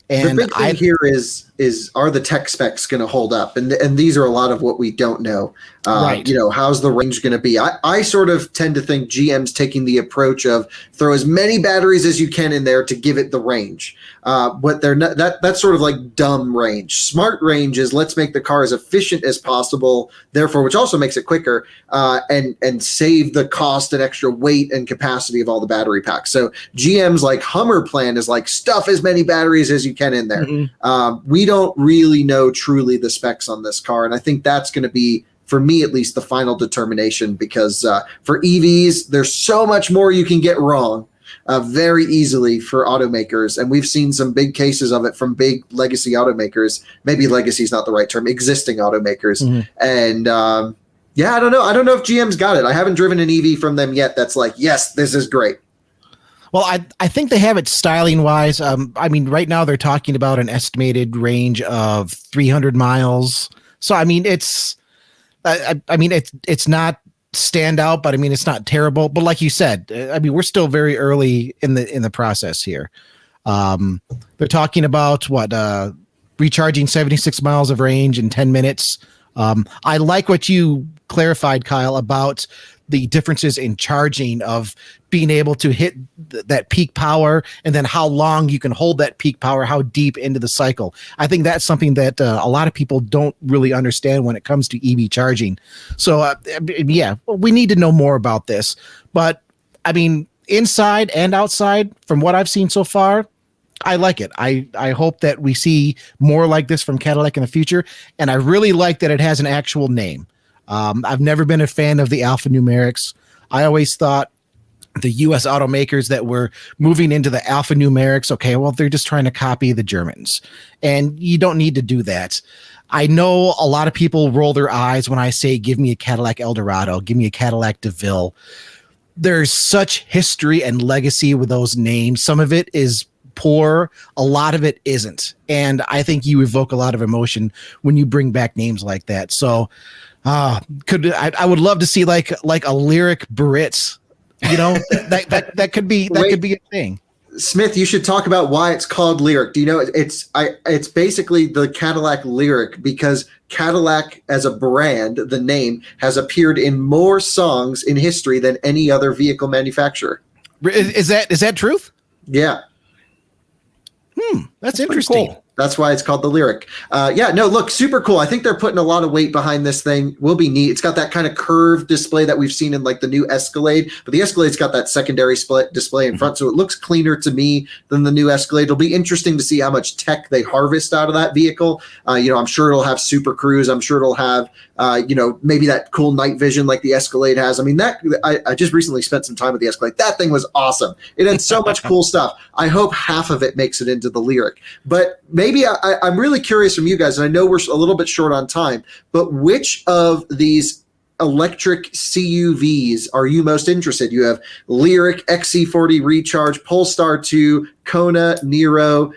And the big thing here is are the tech specs going to hold up? And these are a lot of what we don't know. Right. How's the range going to be? I sort of tend to think GM's taking the approach of throw as many batteries as you can in there to give it the range. But they're not, that's sort of like dumb range. Smart range is let's make the car as efficient as possible, therefore, which also makes it quicker, and save the cost and extra weight and capacity of all the battery packs. So GM's like Hummer plan is like stuff as many batteries as you can in there. Mm-hmm. We don't really know truly the specs on this car, and I think that's going to be, for me at least, the final determination, because for EVs, there's so much more you can get wrong very easily for automakers, and we've seen some big cases of it from big legacy automakers. Maybe legacy is not the right term, existing automakers. Mm-hmm. And I don't know if GM's got it. I haven't driven an EV from them yet that's like, yes, this is great. Well, I think they have it styling wise. Right now they're talking about an estimated range of 300 miles. So, it's not standout, but it's not terrible. But like you said, we're still very early in the process here. They're talking about recharging 76 miles of range in 10 minutes. I like what you clarified, Kyle, about the differences in charging, of being able to hit that peak power, and then how long you can hold that peak power, how deep into the cycle. I think that's something that a lot of people don't really understand when it comes to EV charging. So we need to know more about this. But inside and outside, from what I've seen so far, I like it. I hope that we see more like this from Cadillac in the future. And I really like that it has an actual name. I've never been a fan of the alphanumerics. I always thought the U.S. automakers that were moving into the alphanumerics, okay, well, they're just trying to copy the Germans, and you don't need to do that. I know a lot of people roll their eyes when I say, give me a Cadillac Eldorado, give me a Cadillac DeVille. There's such history and legacy with those names. Some of it is poor, a lot of it isn't. And I think you evoke a lot of emotion when you bring back names like that. So I would love to see like a Lyriq Barritz. You know, that could be a thing. Smith, you should talk about why it's called Lyriq. Do you know it's basically the Cadillac Lyriq because Cadillac as a brand, the name, has appeared in more songs in history than any other vehicle manufacturer. Is that truth? Yeah. That's interesting. Cool. That's why it's called the Lyriq. Look, super cool. I think they're putting a lot of weight behind this thing. Will be neat. It's got that kind of curved display that we've seen in like the new Escalade, but the Escalade's got that secondary split display in front, so it looks cleaner to me than the new Escalade. It'll be interesting to see how much tech they harvest out of that vehicle. I'm sure it'll have Super Cruise. I'm sure it'll have, maybe that cool night vision like the Escalade has. I mean, I just recently spent some time with the Escalade. That thing was awesome. It had so much cool stuff. I hope half of it makes it into the Lyriq, but maybe I'm really curious from you guys, and I know we're a little bit short on time, but which of these electric CUVs are you most interested? You have Lyriq, XC40 Recharge, Polestar 2, Kona, Niro,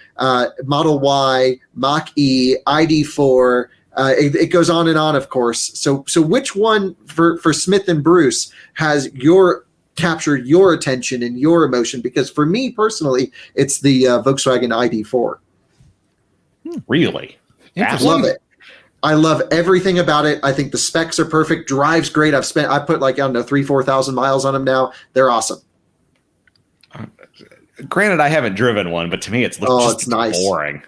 Model Y, Mach-E, ID4. It goes on and on, of course. So which one for Smith and Bruce has captured your attention and your emotion? Because for me personally, it's the Volkswagen ID4. Really? I love it. I love everything about it. I think the specs are perfect. Drives great. I put 3,000-4,000 miles on them now. They're awesome. Granted, I haven't driven one, but to me, it's nice. Boring.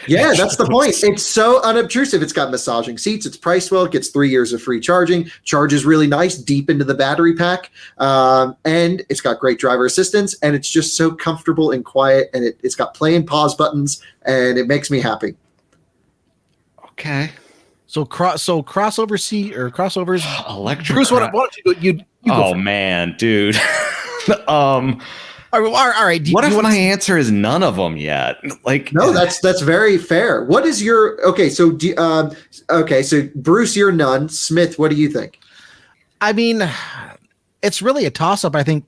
Yeah, that's the point. It's so unobtrusive. It's got massaging seats. It's priced well. It gets 3 years of free charging. Charges really nice, deep into the battery pack. And it's got great driver assistance. And it's just so comfortable and quiet. And it's got play and pause buttons. And it makes me happy. Okay. So crossovers. Electric. Bruce, why don't you go first. Man, dude. All right. What if my answer is none of them yet? No, that's very fair. What is your So Bruce, you're none. Smith, what do you think? I mean, it's really a toss-up. I think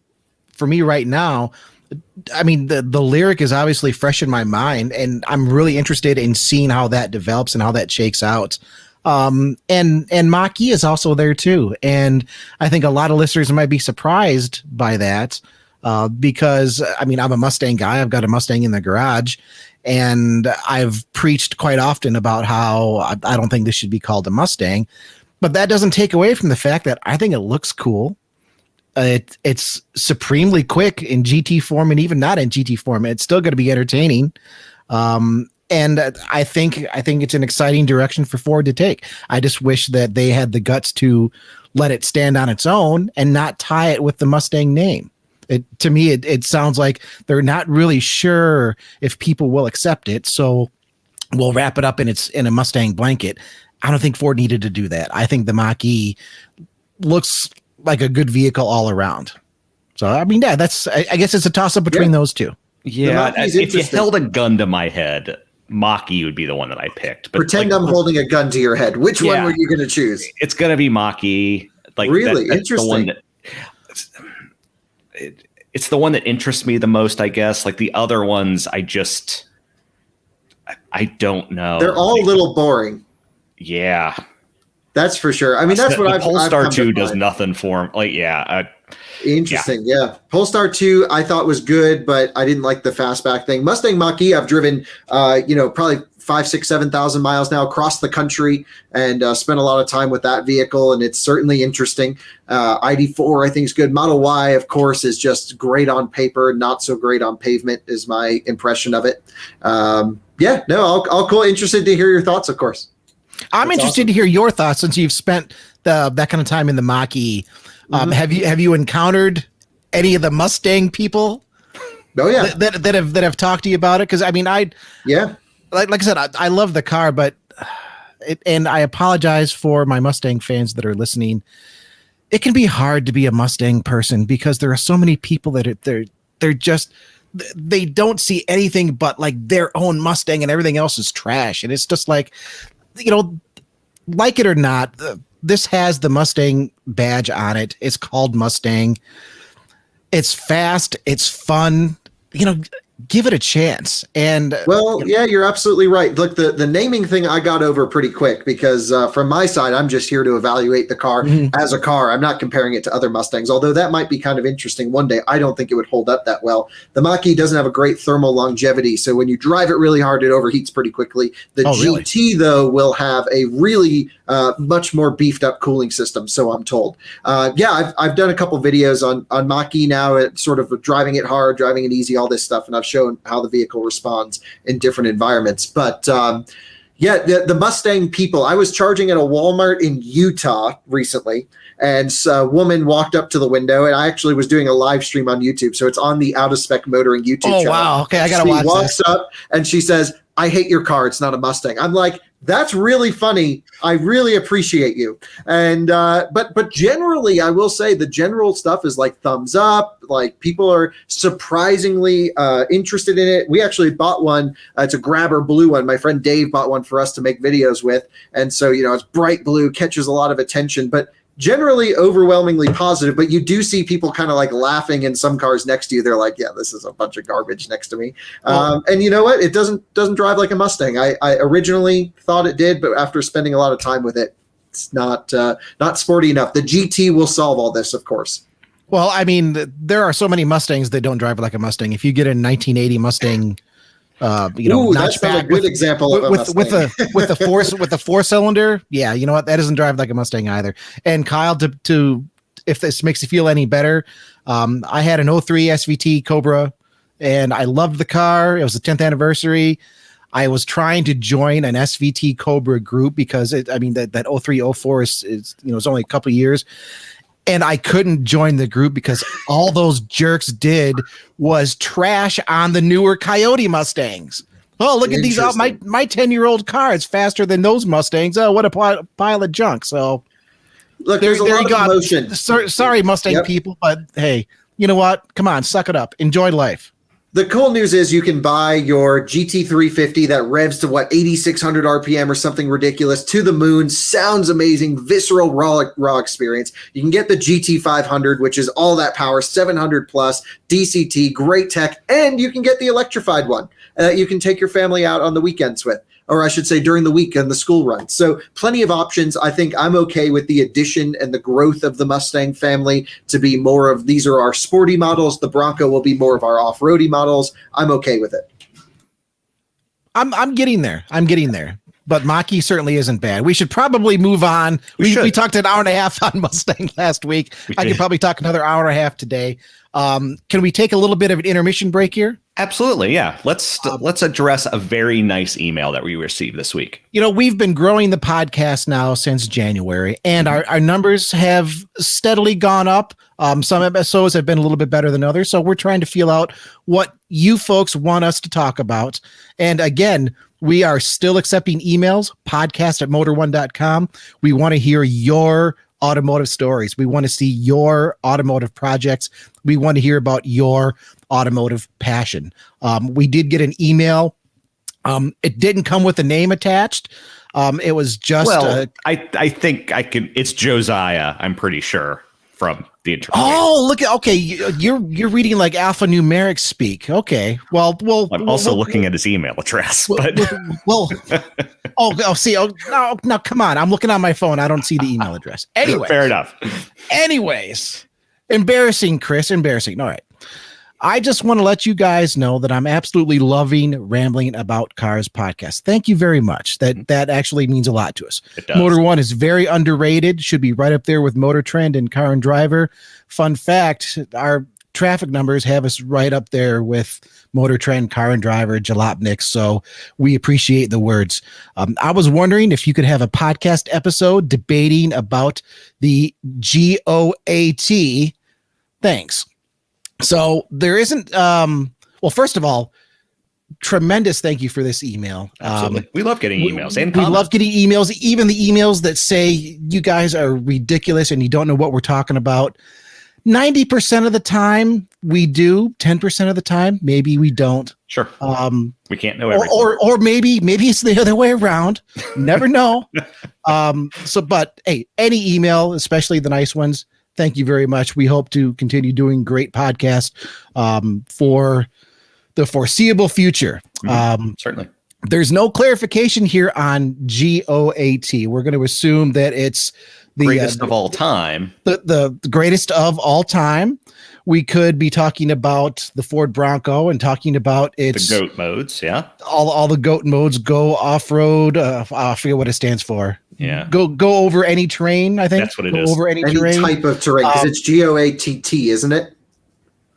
for me right now. I mean, the Lyriq is obviously fresh in my mind, and I'm really interested in seeing how that develops and how that shakes out. And Mach-E is also there too, and I think a lot of listeners might be surprised by that. Because I mean, I'm a Mustang guy. I've got a Mustang in the garage, and I've preached quite often about how I don't think this should be called a Mustang, but that doesn't take away from the fact that I think it looks cool. It's supremely quick in GT form, and even not in GT form, it's still going to be entertaining. And I think it's an exciting direction for Ford to take. I just wish that they had the guts to let it stand on its own and not tie it with the Mustang name. To me, it sounds like they're not really sure if people will accept it, so we'll wrap it up in a Mustang blanket. I don't think Ford needed to do that. I think the Mach-E looks like a good vehicle all around. So I mean, yeah, I guess it's a toss up between those two. Yeah, if you held a gun to my head, Mach-E would be the one that I picked. But pretend I'm holding a gun to your head. Which one were you going to choose? It's going to be Mach-E. Really interesting. It's the one that interests me the most, I guess. Like the other ones, I don't know. They're all a little boring. Yeah, that's for sure. I mean, that's what I've. Polestar 2 does nothing for him. Interesting. Yeah. Polestar 2 I thought was good, but I didn't like the fastback thing. Mustang Mach-E I've driven, probably 5,000, 6,000, 7,000 miles now across the country, and spent a lot of time with that vehicle, and it's certainly interesting. ID4 I think is good. Model Y, of course, is just great on paper, not so great on pavement is my impression of it. I'll call. Interested to hear your thoughts, of course. I'm interested to hear your thoughts since you've spent that kind of time in the Mach-E. Have you encountered any of the Mustang people? Oh yeah, that have talked to you about it? Because I mean, like I said, I love the car, but and I apologize for my Mustang fans that are listening. It can be hard to be a Mustang person because there are so many people that they're just, they don't see anything but like their own Mustang and everything else is trash. And it's just like, like it or not, this has the Mustang badge on it. It's called Mustang. It's fast. It's fun. Give it a chance. And yeah, you're absolutely right. Look, the naming thing I got over pretty quick because from my side, I'm just here to evaluate the car as a car. I'm not comparing it to other Mustangs, although that might be kind of interesting one day. I don't think it would hold up that well. The Mach-E doesn't have a great thermal longevity, so when you drive it really hard, it overheats pretty quickly. The GT, though, will have a really much more beefed up cooling system, so I'm told. I've done a couple videos on Mach-E now, at sort of driving it hard, driving it easy, all this stuff, and I've shown how the vehicle responds in different environments. But the Mustang people, I was charging at a Walmart in Utah recently, and a woman walked up to the window, and I actually was doing a live stream on YouTube, so it's on the Out of Spec Motoring YouTube channel. Oh, wow. Okay, I got to watch this. She walks up, and she says, "I hate your car. It's not a Mustang." I'm like, that's really funny. I really appreciate you. And but generally, I will say the general stuff is like thumbs up. Like people are surprisingly interested in it. We actually bought one. It's a grabber blue one. My friend Dave bought one for us to make videos with. And so, it's bright blue, catches a lot of attention, but generally overwhelmingly positive. But you do see people kind of like laughing in some cars next to you. They're like, yeah, this is a bunch of garbage next to me. And you know what? It doesn't drive like a Mustang. I originally thought it did, but after spending a lot of time with it, it's not sporty enough. The GT will solve all this, of course. Well, I mean, there are so many Mustangs that don't drive like a Mustang. If you get a 1980 Mustang, that's a good example of a Mustang. with the 4-cylinder, yeah, you know what? That doesn't drive like a Mustang either. And Kyle, to if this makes you feel any better, I had an 03 SVT Cobra, and I loved the car. It was the 10th anniversary. I was trying to join an SVT Cobra group because that 03, 04 is it's only a couple of years. And I couldn't join the group because all those jerks did was trash on the newer Coyote Mustangs. Oh, look at these! My 10-year-old car is faster than those Mustangs. Oh, what a pile of junk! So, look, there's a lot of emotion. Sorry, Mustang people, but hey, you know what? Come on, suck it up. Enjoy life. The cool news is you can buy your GT350 that revs to 8,600 RPM or something ridiculous, to the moon, sounds amazing, visceral raw experience. You can get the GT500, which is all that power, 700 plus, DCT, great tech, and you can get the electrified one that you can take your family out on the weekends with, or I should say during the week and the school run. So plenty of options. I think I'm okay with the addition and the growth of the Mustang family to be more of, these are our sporty models. The Bronco will be more of our off-roady models. I'm okay with it. I'm getting there. But Mach-E certainly isn't bad. We should probably move on. We talked an hour and a half on Mustang last week. I could probably talk another hour and a half today. Can we take a little bit of an intermission break here? Absolutely, yeah. Let's address a very nice email that we received this week. We've been growing the podcast now since January, and our numbers have steadily gone up. Some episodes have been a little bit better than others, so we're trying to feel out what you folks want us to talk about. And again, we are still accepting emails, podcast@motor1.com. We want to hear your automotive stories. We want to see your automotive projects. We want to hear about your automotive passion. We did get an email. It didn't come with a name attached. It was just I think I can. It's Josiah, I'm pretty sure, from the interview. Oh, look at you're reading like alphanumeric speak. Okay, well, I'm also looking at his email address. Now come on, I'm looking on my phone. I don't see the email address. Anyway, fair enough. Anyways, embarrassing, Chris. Embarrassing. All right. I just want to let you guys know that I'm absolutely loving Rambling About Cars podcast. Thank you very much. That actually means a lot to us. Motor One is very underrated. Should be right up there with Motor Trend and Car and Driver. Fun fact, our traffic numbers have us right up there with Motor Trend, Car and Driver, Jalopnik. So we appreciate the words. I was wondering if you could have a podcast episode debating about the GOAT. Thanks. So there isn't, well, first of all, tremendous thank you for this email. Absolutely. We love getting emails and we comments. love getting emails, even the emails that say you guys are ridiculous and you don't know what we're talking about. 90% of the time we do, 10% of the time maybe we don't. Sure. We can't know everything. Or maybe it's the other way around. Never know. But hey, any email, especially the nice ones, thank you very much. We hope to continue doing great podcasts for the foreseeable future. Certainly. There's no clarification here on GOAT. We're going to assume that it's the greatest of all time. The greatest of all time. We could be talking about the Ford Bronco and talking about its the GOAT modes. Yeah. All the GOAT modes, go off-road. I forget what it stands for. Yeah. Go over any terrain, I think. That's what it go is. Over any terrain. Type of terrain, because it's GOATT, isn't it?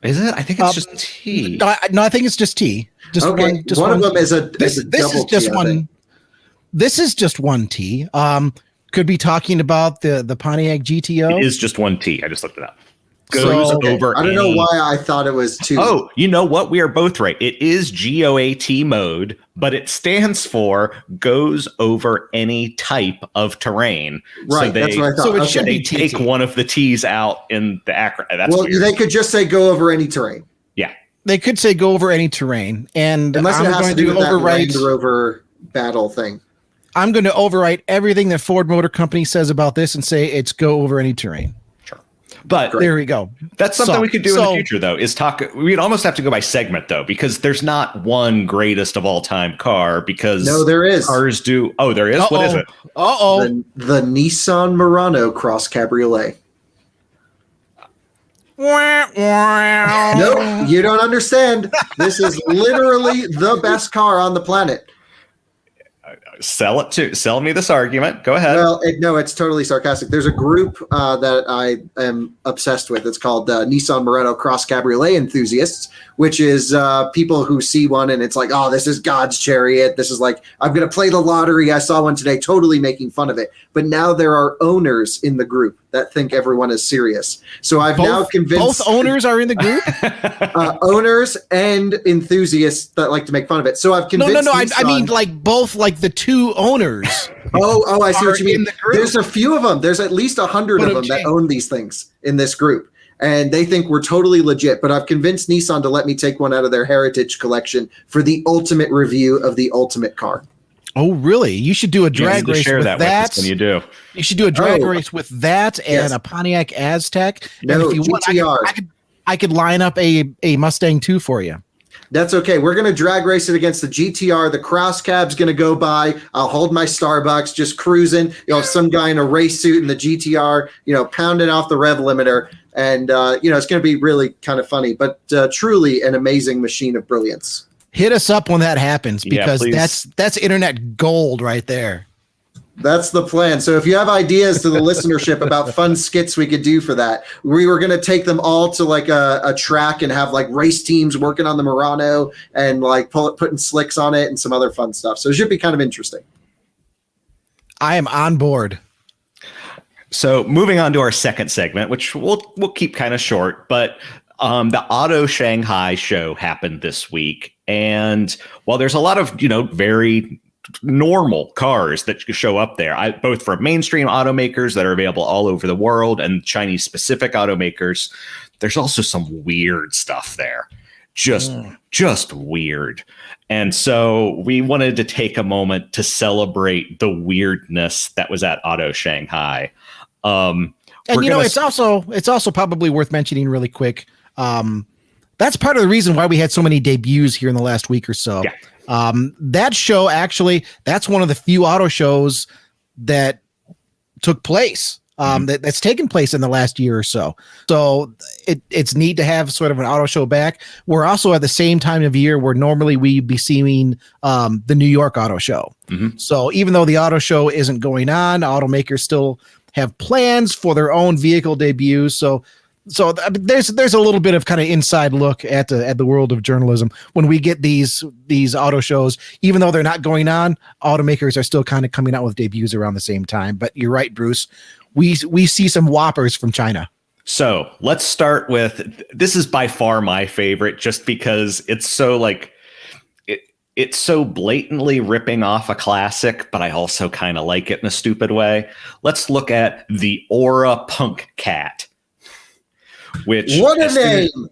Is it? I think it's just T. No, I think it's just T. Just okay. one of them is a this double is just T, one. This is just one T. Could be talking about the Pontiac GTO. It is just one T. I just looked it up. Goes over. I don't know why I thought it was two. Oh, you know what? We are both right. It is GOAT mode, but it stands for goes over any type of terrain. Right. So that's what I thought. So it should be take one of the T's out in the acronym. That's weird. They could just say go over any terrain. Yeah. They could say go over any terrain, and unless it has to do with that overwrite Land Rover battle thing. I'm going to overwrite everything that Ford Motor Company says about this and say it's go over any terrain. But there we go. That's something we could do in the future, though, is talk. We'd almost have to go by segment, though, because there's not one greatest of all time car, because no, there is. Cars do. Oh, there is. Uh-oh. What is it? The Nissan Murano Cross Cabriolet. Nope, you don't understand. This is literally the best car on the planet. Sell me this argument. Go ahead. Well, it's totally sarcastic. There's a group that I am obsessed with. It's called Nissan Murano Cross Cabriolet Enthusiasts, which is people who see one and it's like, oh, this is God's chariot. This is like, I'm going to play the lottery. I saw one today, totally making fun of it. But now there are owners in the group that think everyone is serious. So I've now convinced both owners are in the group. Owners and enthusiasts that like to make fun of it. So I've convinced. No. I mean, like both, like the two owners. Oh, I see what you mean. The There's a few of them. There's at least 100 of them that own these things in this group. And they think we're totally legit. But I've convinced Nissan to let me take one out of their heritage collection for the ultimate review of the ultimate car. Oh, really? You should do a drag race share with that. that. With us when you do. You should do a drag race with that and a Pontiac Aztec. No, and if you GTR. want, I could line up a Mustang 2 for you. That's okay. We're going to drag race it against the GTR. The cross cab's going to go by. I'll hold my Starbucks, just cruising. Some guy in a race suit in the GTR, pounding off the rev limiter. And, it's going to be really kind of funny, but truly an amazing machine of brilliance. Hit us up when that happens, because that's internet gold right there. That's the plan. So if you have ideas to the listenership about fun skits we could do for that, we were going to take them all to like a track and have like race teams working on the Murano and like putting slicks on it and some other fun stuff. So it should be kind of interesting. I am on board. So moving on to our second segment, which we'll keep kind of short, but the Auto Shanghai show happened this week. And while there's a lot of, very normal cars that show up there, both from mainstream automakers that are available all over the world and Chinese specific automakers, there's also some weird stuff there. Just weird. And so we wanted to take a moment to celebrate the weirdness that was at Auto Shanghai. And it's also probably worth mentioning really quick. That's part of the reason why we had so many debuts here in the last week or so. Yeah. That show, actually, that's one of the few auto shows that took place, that's taken place in the last year or so. So it's neat to have sort of an auto show back. We're also at the same time of year where normally we'd be seeing the New York Auto Show. Mm-hmm. So even though the auto show isn't going on, automakers still have plans for their own vehicle debuts. So there's a little bit of kind of inside look at the world of journalism when we get these auto shows. Even though they're not going on, automakers are still kind of coming out with debuts around the same time. But you're right, Bruce. We see some whoppers from China. So let's start with, this is by far my favorite, just because it's so like, it's so blatantly ripping off a classic, but I also kind of like it in a stupid way. Let's look at the Aura Punk Cat. Which what a name!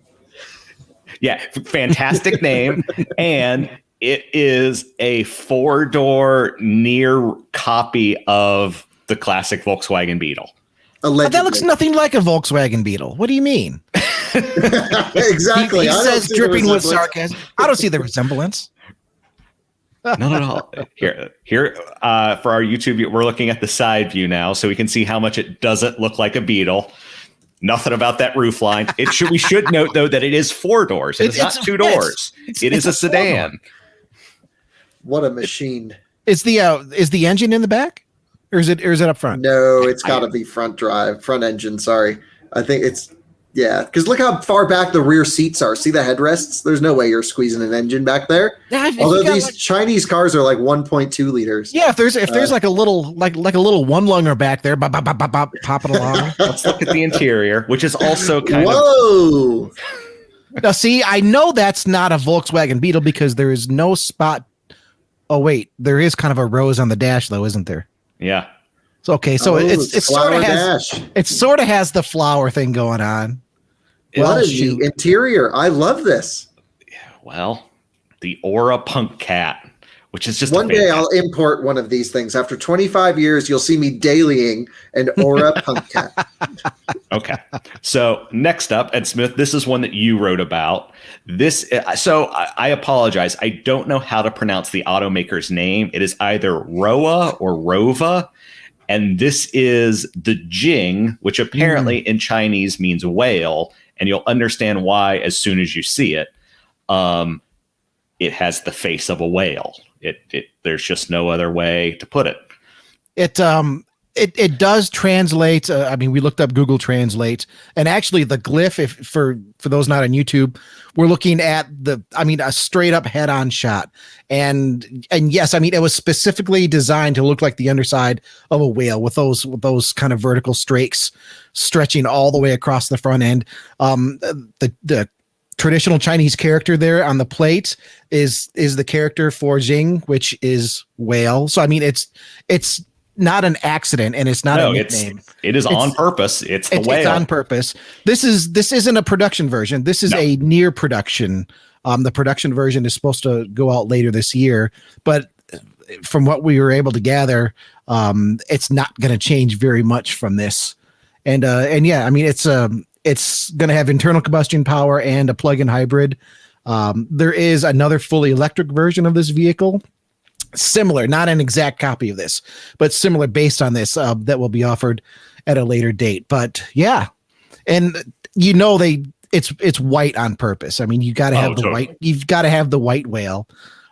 Yeah, fantastic name. And it is a 4-door near copy of the classic Volkswagen Beetle. But that looks nothing like a Volkswagen Beetle. What do you mean? Exactly. He says, dripping with sarcasm. I don't see the resemblance. No. Here, for our YouTube view, we're looking at the side view now, so we can see how much it doesn't look like a Beetle. Nothing about that roof line. We should note though that it is 4 doors. It's not 2 doors. It is a sedan. What a machine! Is the engine in the back, or is it up front? No, it's got to be front engine. Sorry, I think it's because look how far back the rear seats are. See the headrests? There's no way you're squeezing an engine back there. Yeah, although these Chinese cars are like 1.2 liters. Yeah, if there's like a little one lunger back there, bop, popping along. Let's look at the interior, which is also kind of. Now, see, I know that's not a Volkswagen Beetle because there is no spot. Oh wait, there is kind of a rose on the dash though, isn't there? Yeah. So okay, so it sort of has the flower thing going on. What is the interior? I love this. Well, the Aura Punk Cat, which is just one day I'll import one of these things. After 25 years, you'll see me dailying an Aura Punk Cat. Okay. So next up, Ed Smith, this is one that you wrote about. I apologize. I don't know how to pronounce the automaker's name. It is either Roa or Rova. And this is the Jing, which apparently in Chinese means whale. And you'll understand why as soon as you see it. It has the face of a whale. There's just no other way to put it. It does translate. I mean, we looked up Google Translate, and actually the glyph, for those not on YouTube, we're looking at a straight up head on shot. And yes, I mean, it was specifically designed to look like the underside of a whale with those kind of vertical strakes stretching all the way across the front end. The traditional Chinese character there on the plate is the character for Jing, which is whale. So I mean, it's not an accident, and it's not a nickname. It is on purpose. It's the whale. It's on purpose. This isn't a production version. This is a near production. The production version is supposed to go out later this year, but from what we were able to gather, it's not going to change very much from this. And yeah, I mean, it's going to have internal combustion power and a plug-in hybrid. There is another fully electric version of this vehicle, similar, not an exact copy of this, but similar based on this, that will be offered at a later date. But yeah, and it's white on purpose. I mean, you got to have white. You've got to have the white whale.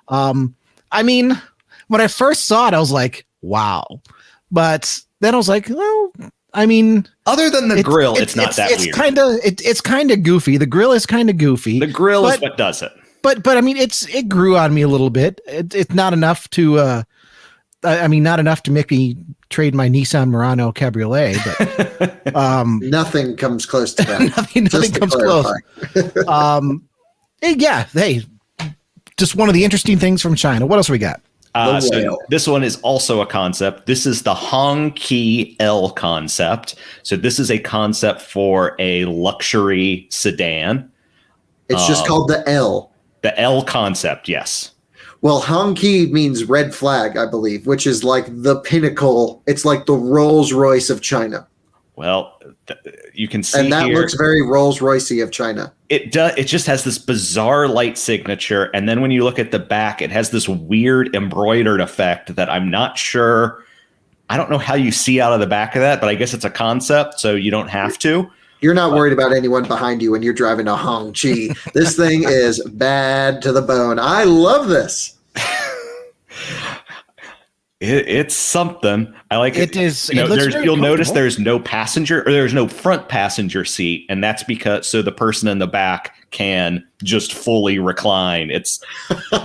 I mean, when I first saw it, I was like, wow. But then I was like, well, I mean, other than the grill, it's not that weird. It's kind of goofy. The grill is kind of goofy. The grill is what does it. But I mean, it grew on me a little bit. It's not enough to, not enough to make me trade my Nissan Murano Cabriolet. But nothing comes close to that. nothing comes close. Yeah. Hey, just one of the interesting things from China. What else we got? So this one is also a concept. This is the Hongqi L concept. So this is a concept for a luxury sedan. It's just called the L. The L concept, yes. Well, Hongqi means red flag, I believe, which is like the pinnacle. It's like the Rolls Royce of China. Well, you can see, and that looks very Rolls Roycey of China. It does. It just has this bizarre light signature, and then when you look at the back, it has this weird embroidered effect that I'm not sure. I don't know how you see out of the back of that, but I guess it's a concept, so you don't have to. You're not worried about anyone behind you when you're driving a Hongqi. This thing is bad to the bone. I love this. It's something. I like it. It is. You'll notice there's no passenger, or there's no front passenger seat, and that's because so the person in the back can just fully recline. It's,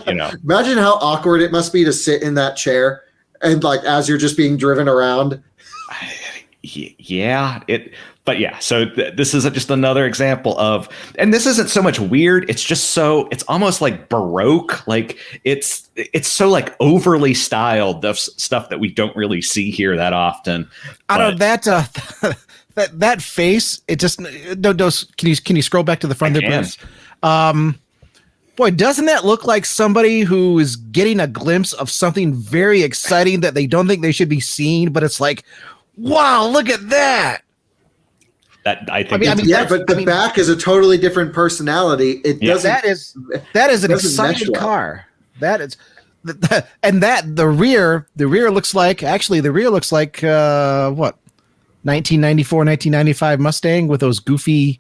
Imagine how awkward it must be to sit in that chair and like as you're just being driven around. Yeah, so this is just another example of, and this isn't so much weird, it's just it's almost like Baroque, like it's so like overly styled stuff that we don't really see here that often. I don't know that face, it just can you scroll back to the front there, please? Boy, doesn't that look like somebody who is getting a glimpse of something very exciting that they don't think they should be seeing, but it's like, wow, look at that. That I think, but the back is a totally different personality. It doesn't. That is an exciting car. That is, and the rear looks like what 1994, 1995 Mustang with those goofy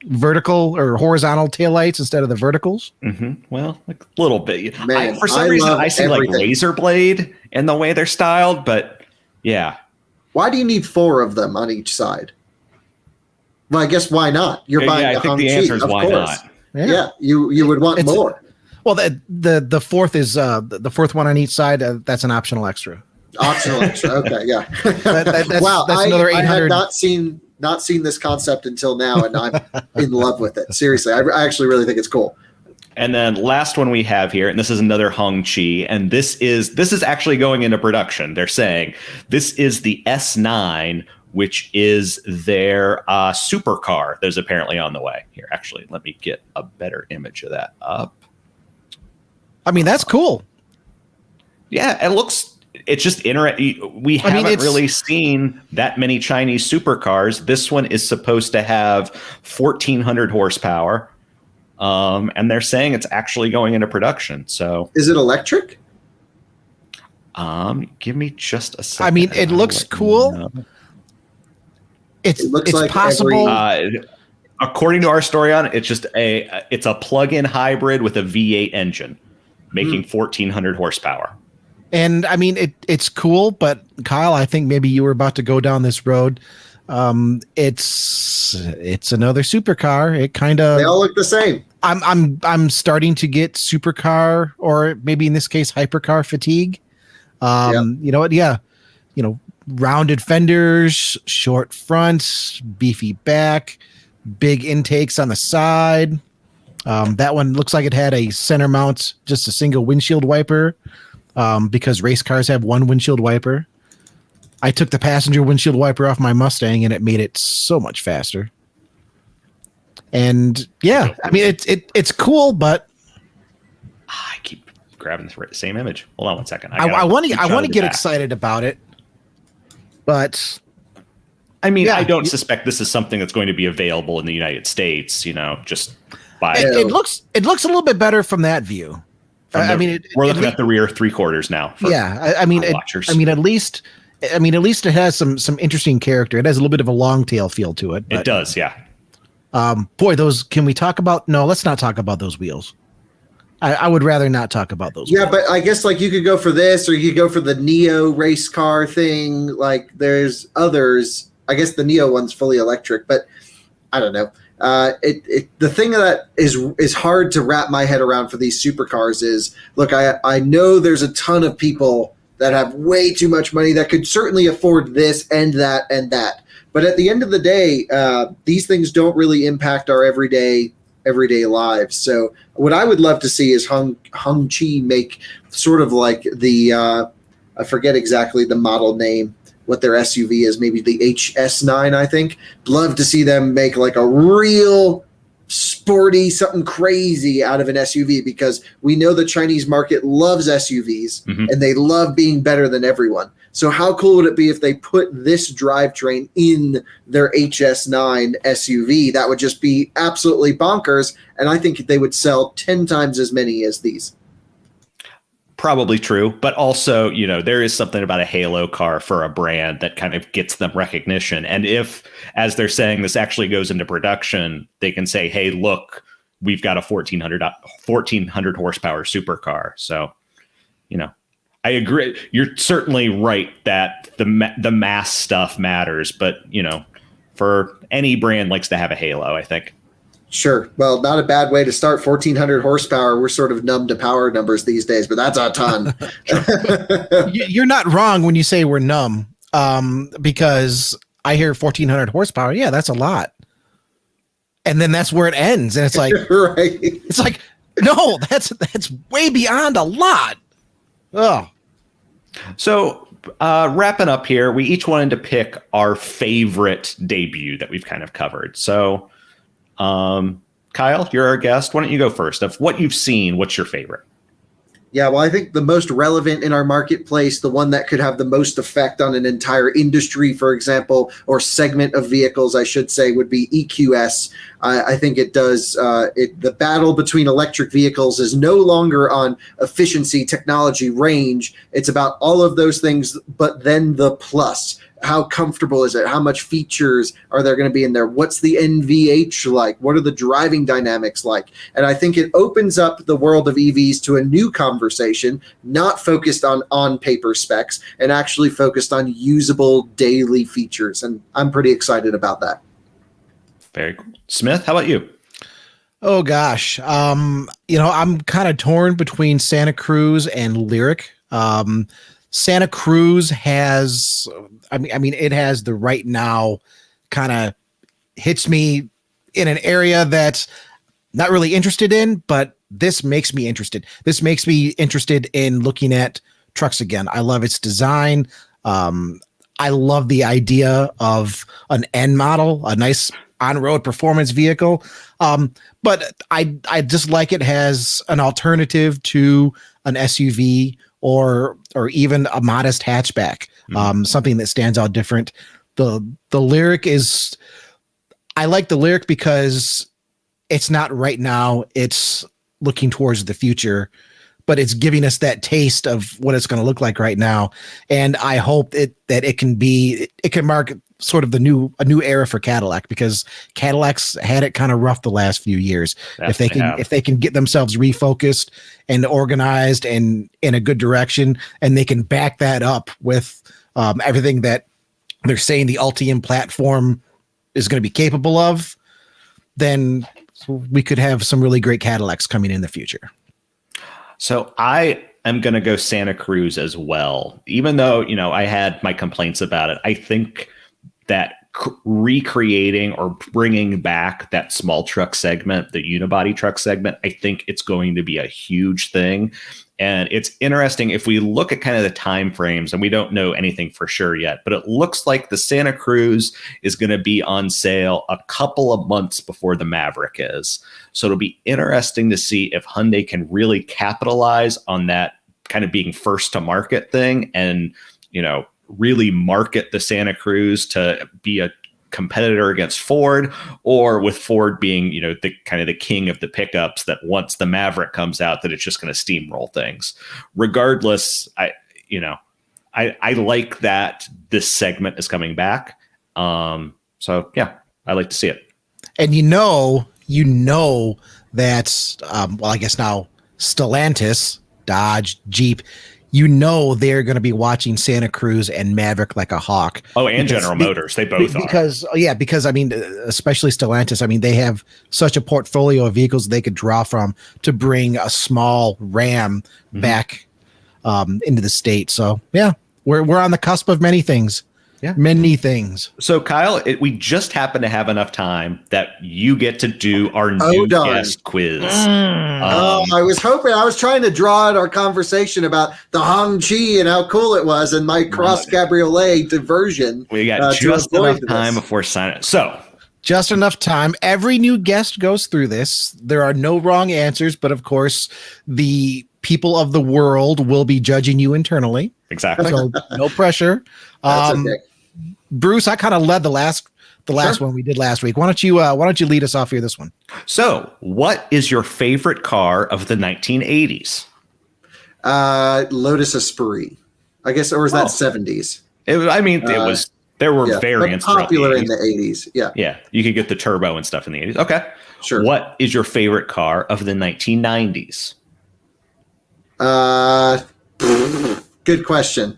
vertical or horizontal taillights instead of the verticals. Mm-hmm. Well, like a little bit. Man, for some reason, I see everything. Like Razor Blade in the way they're styled, but yeah. Why do you need 4 of them on each side? Well, I guess why not? You're buying I think the answer is why not. Yeah, you would want more. Well, the fourth is the fourth one on each side. That's an optional extra. Optional extra. Okay, yeah. Wow, that's another 800. I had not seen this concept until now, and I'm in love with it. Seriously, I actually really think it's cool. And then last one we have here, and this is another Hongqi, and this is actually going into production. They're saying this is the S9, which is their supercar that is apparently on the way. Here, actually, let me get a better image of that up. I mean, that's cool. Yeah, it's just interesting. We haven't really seen that many Chinese supercars. This one is supposed to have 1,400 horsepower. And they're saying it's actually going into production. So is it electric? Give me just a second. I mean, it looks cool. It looks like possible. According to our story on it, it's a plug-in hybrid with a V8 engine, making 1,400 horsepower. And I mean, it's cool, but Kyle, I think maybe you were about to go down this road. It's another supercar. It kind of, they all look the same. I'm starting to get supercar, or maybe in this case hypercar fatigue. You know what? Yeah, rounded fenders, short front, beefy back, big intakes on the side. That one looks like it had a center mount, just a single windshield wiper, because race cars have one windshield wiper. I took the passenger windshield wiper off my Mustang, and it made it so much faster. And yeah, I mean, it's cool, but I keep grabbing the same image. Hold on one second. I want to get excited about it, but I mean, I don't suspect this is something that's going to be available in the United States. Just by it looks a little bit better from that view. We're looking at the rear 3/4 now. I mean, at least it has some interesting character. It has a little bit of a long tail feel to it. It does, yeah. Boy, can we talk about? No, let's not talk about those wheels. I would rather not talk about those. Yeah, wheels. but I guess like you could go for this, or you could go for the Neo race car thing. Like there's others. I guess the Neo one's fully electric, but I don't know. The thing that is hard to wrap my head around for these supercars is, look, I know there's a ton of people that have way too much money that could certainly afford this and that and that. But at the end of the day, these things don't really impact our everyday lives. So what I would love to see is Hongqi make sort of like the I forget exactly the model name, what their SUV is, maybe the HS9, I think. Love to see them make like a real sporty, something crazy out of an SUV, because we know the Chinese market loves SUVs and they love being better than everyone. So how cool would it be if they put this drivetrain in their HS9 SUV? That would just be absolutely bonkers. And I think they would sell 10 times as many as these. Probably true, but also, there is something about a halo car for a brand that kind of gets them recognition. And if, as they're saying, this actually goes into production, they can say, hey, look, we've got a 1,400 horsepower supercar. So, I agree. You're certainly right that the mass stuff matters, but, for any brand likes to have a halo, I think. Sure. Well, not a bad way to start. 1,400 horsepower. We're sort of numb to power numbers these days, but that's a ton. You're not wrong when you say we're numb. because I hear 1,400 horsepower. Yeah, that's a lot. And then that's where it ends. And it's like, Right. It's like, no, that's way beyond a lot. Oh. So wrapping up here, we each wanted to pick our favorite debut that we've kind of covered. So Kyle, you're our guest. Why don't you go first? Of what you've seen, what's your favorite? Yeah, well, I think the most relevant in our marketplace, the one that could have the most effect on an entire industry, for example, or segment of vehicles, I should say, would be EQS. I think it does. The battle between electric vehicles is no longer on efficiency, technology, range. It's about all of those things, but then the plus. How comfortable is it? How much features are there going to be in there? What's the NVH like? What are the driving dynamics like? And I think it opens up the world of EVs to a new conversation, not focused on paper specs and actually focused on usable daily features. And I'm pretty excited about that. Very cool. Smith, how about you? Oh gosh. I'm kind of torn between Santa Cruz and Lyriq. Santa Cruz has, it has the right now kind of hits me in an area that's not really interested in, but this makes me interested. This makes me interested in looking at trucks again. I love its design. I love the idea of an N model, a nice on-road performance vehicle. But I just like it has an alternative to an SUV or even a modest hatchback, something that stands out different. The Lyriq is, I like the Lyriq because it's not right now, it's looking towards the future, but it's giving us that taste of what it's going to look like right now. And I hope that it can mark sort of a new era for Cadillac, because Cadillac's had it kind of rough the last few years. If they can get themselves refocused and organized and in a good direction, and they can back that up with everything that they're saying the Ultium platform is going to be capable of, then we could have some really great Cadillacs coming in the future. So I am going to go Santa Cruz as well, even though, I had my complaints about it. I think that recreating or bringing back that small truck segment, the unibody truck segment, I think it's going to be a huge thing. And it's interesting if we look at kind of the time frames, and we don't know anything for sure yet, but it looks like the Santa Cruz is going to be on sale a couple of months before the Maverick is. So it'll be interesting to see if Hyundai can really capitalize on that kind of being first to market thing and, really market the Santa Cruz to be a competitor against Ford, or with Ford being, the kind of the king of the pickups, that once the Maverick comes out, that it's just going to steamroll things. Regardless, I like that this segment is coming back. So yeah, I like to see it. And that, I guess now Stellantis, Dodge, Jeep, they're going to be watching Santa Cruz and Maverick like a hawk. Oh, and General Motors, they both are. Because especially Stellantis, they have such a portfolio of vehicles they could draw from to bring a small Ram back into the state. So yeah, we're on the cusp of many things. Yeah, many things. So Kyle, we just happen to have enough time that you get to do our new guest quiz. I was trying to draw out our conversation about the Hongqi and how cool it was, and my cross cabriolet diversion. We got just enough time before signing. So just enough time. Every new guest goes through this. There are no wrong answers, but of course, the people of the world will be judging you internally. Exactly. So no pressure. That's okay. Bruce, I kind of led the last one we did last week. Why don't you lead us off here this one? So, what is your favorite car of the 1980s? Lotus Esprit, I guess, or is that 70s? It was. There were variants popular in the 80s. Yeah, yeah. You could get the turbo and stuff in the 80s. Okay, sure. What is your favorite car of the 1990s? Good question.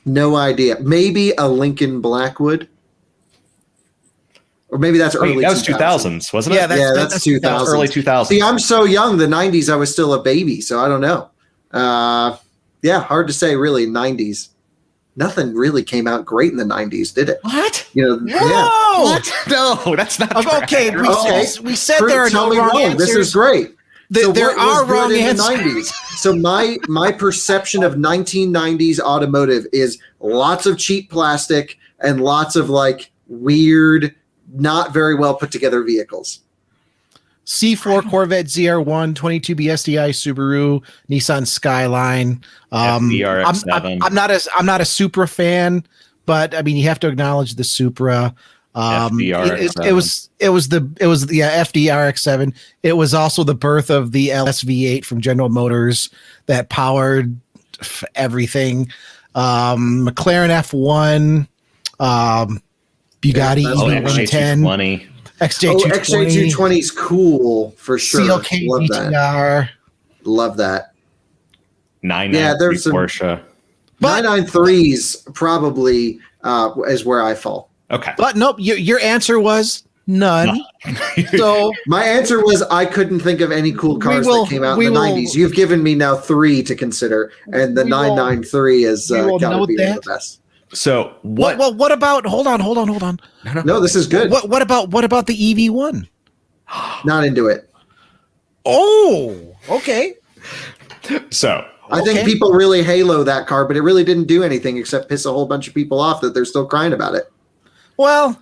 No idea. Maybe a Lincoln Blackwood. Or maybe that's early 2000s. That was 2000s, wasn't it? Yeah, that's 2000s. That was early 2000s. See, I'm so young. The 90s, I was still a baby, so I don't know. Hard to say, really, 90s. nothing really came out great in the 90s, did it? What? You know, yeah. What? No, that's not true. Okay, we said there are Tell no me wrong wrong. answers. This is great. So There what was are good wrong in answers. the 90s? So my perception of 1990s automotive is lots of cheap plastic and lots of like weird, not very well put together vehicles. C4 Corvette ZR1, 22B SDI Subaru, Nissan Skyline. FDRX7. I'm not a Supra fan, but I mean you have to acknowledge the Supra. It was the FDRX7. It was also the birth of the LSV8 from General Motors that powered everything. McLaren F1, Bugatti XJ220. XJ220 is cool for sure. CLK Love GTR. that. Love that. 993 there's some Porsche. 993s probably is where I fall. Okay. But nope, your answer was none. So My answer was I couldn't think of any cool cars that came out in the 90s. You've given me now 3 to consider, and the 993 is got to be one of the best. So what? What about? Hold on. No, this is good. What about the EV1? Not into it. Oh, okay. So I think people really halo that car, but it really didn't do anything except piss a whole bunch of people off that they're still crying about it. Well,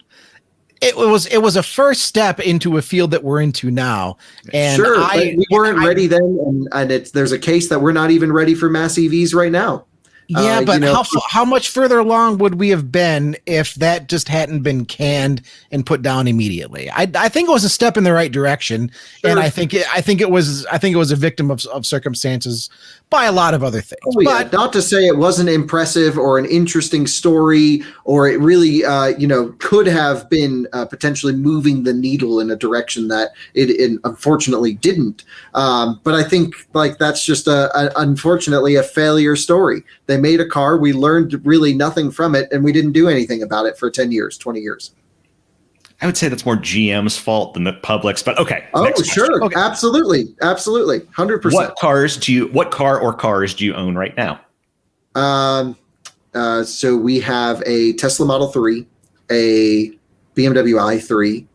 it was a first step into a field that we're into now, and sure, but we weren't ready then, and there's a case that we're not even ready for mass EVs right now. Yeah, but how much further along would we have been if that just hadn't been canned and put down immediately? I think it was a step in the right direction, and I think it was a victim of circumstances by a lot of other things. Oh, yeah. But not to say it wasn't impressive or an interesting story, or it really could have been potentially moving the needle in a direction that it unfortunately didn't. But I think like that's just unfortunately a failure story. They made a car, we learned really nothing from it, and we didn't do anything about it for 10 years, 20 years. I would say that's more GM's fault than the public's, but okay. Oh, sure. Okay. Absolutely. 100%. What car or cars do you own right now? So we have a Tesla Model 3, a BMW i3,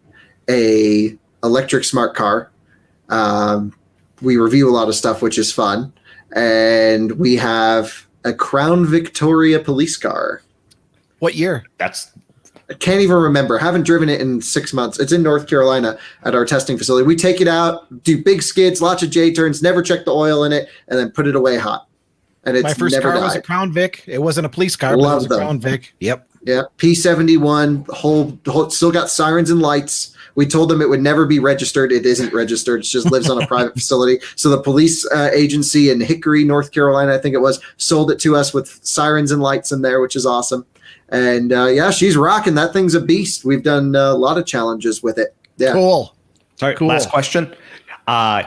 a electric smart car. We review a lot of stuff, which is fun. And we have a Crown Victoria police car. what year? I can't even remember. Haven't driven it in 6 months. It's in North Carolina at our testing facility. We take it out, do big skids, lots of J-turns, never check the oil in it, and then put it away hot. And it's My first never car was a died. Crown Vic. It wasn't a police car, but it was a Crown Vic. Yep. Yeah, P71, whole still got sirens and lights. We told them it would never be registered. It isn't registered. It just lives on a private facility. So the police agency in Hickory, North Carolina, I think it was, sold it to us with sirens and lights in there, which is awesome. And she's rocking. That thing's a beast. We've done a lot of challenges with it. Yeah. Cool. Sorry, Cool. last question.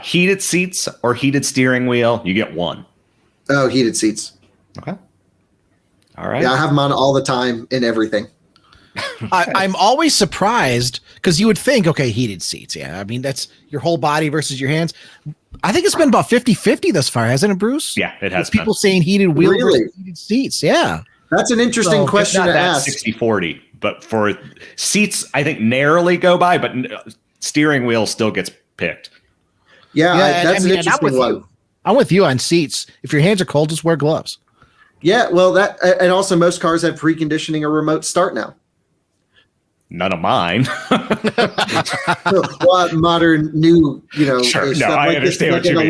Heated seats or heated steering wheel? You get one. Oh, heated seats. Okay. All right. Yeah, I have them on all the time in everything. I'm always surprised because you would think, okay, heated seats. Yeah. I mean, that's your whole body versus your hands. I think it's been about 50-50 thus far, hasn't it, Bruce? Yeah, it has. It's people saying heated wheel Really? versus heated seats. Yeah. That's an interesting question to ask. 60-40, but for seats, I think narrowly go by, but steering wheel still gets picked. Yeah, that's an interesting one. I'm with you on seats. If your hands are cold, just wear gloves. Yeah, well, that and also most cars have preconditioning or remote start now. None of mine. Well, modern, new, Sure. stuff No, I like understand this, what you mean.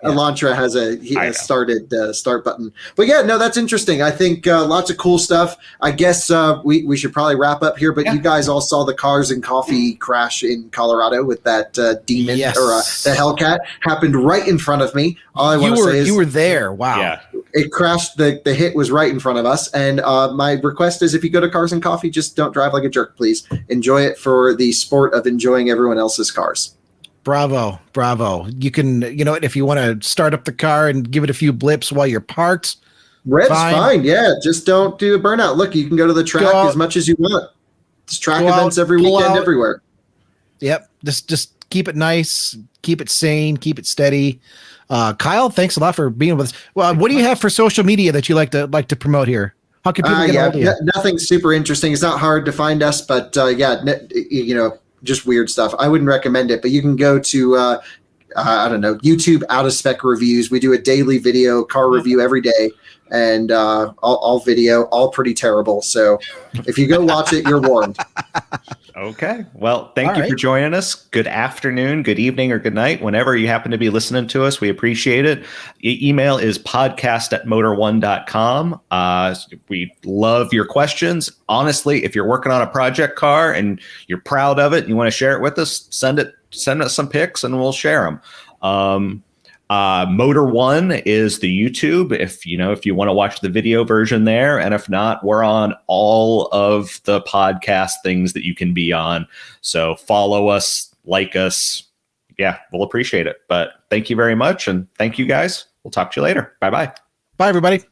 Elantra has a started start button. But yeah, no, that's interesting. I think lots of cool stuff. I guess we should probably wrap up here. But you guys all saw the Cars and Coffee crash in Colorado with that demon or the Hellcat happened right in front of me. All I want to say is you were there. Wow. Yeah. it crashed. The hit was right in front of us. And my request is if you go to Cars and Coffee, just don't drive like a jerk, please. Enjoy it for the sport of enjoying everyone else's cars. Bravo. You can, if you want to start up the car and give it a few blips while you're parked. Red's fine. Yeah. Just don't do a burnout. Look, you can go to the track as much as you want. There's track events every weekend, everywhere. Yep. Just keep it nice, keep it sane, keep it steady. Kyle, thanks a lot for being with us. Well, what do you have for social media that you like to promote here? How can people get a hold of you? Nothing super interesting. It's not hard to find us, but just weird stuff. I wouldn't recommend it, but you can go to I don't know, YouTube Out of Spec Reviews. We do a daily video car review every day, and all video, all pretty terrible. So if you go watch it, you're warned. Okay. Well, thank you for joining us. Good afternoon, good evening, or good night, whenever you happen to be listening to us. We appreciate it. Email is podcast@motor1.com. We love your questions. Honestly, if you're working on a project car and you're proud of it and you want to share it with us, send us some pics and we'll share them. Motor One is the YouTube, if you want to watch the video version there. And if not, we're on all of the podcast things that you can be on. So follow us, like us. Yeah, we'll appreciate it. But thank you very much. And thank you guys. We'll talk to you later. Bye-bye. Bye, everybody.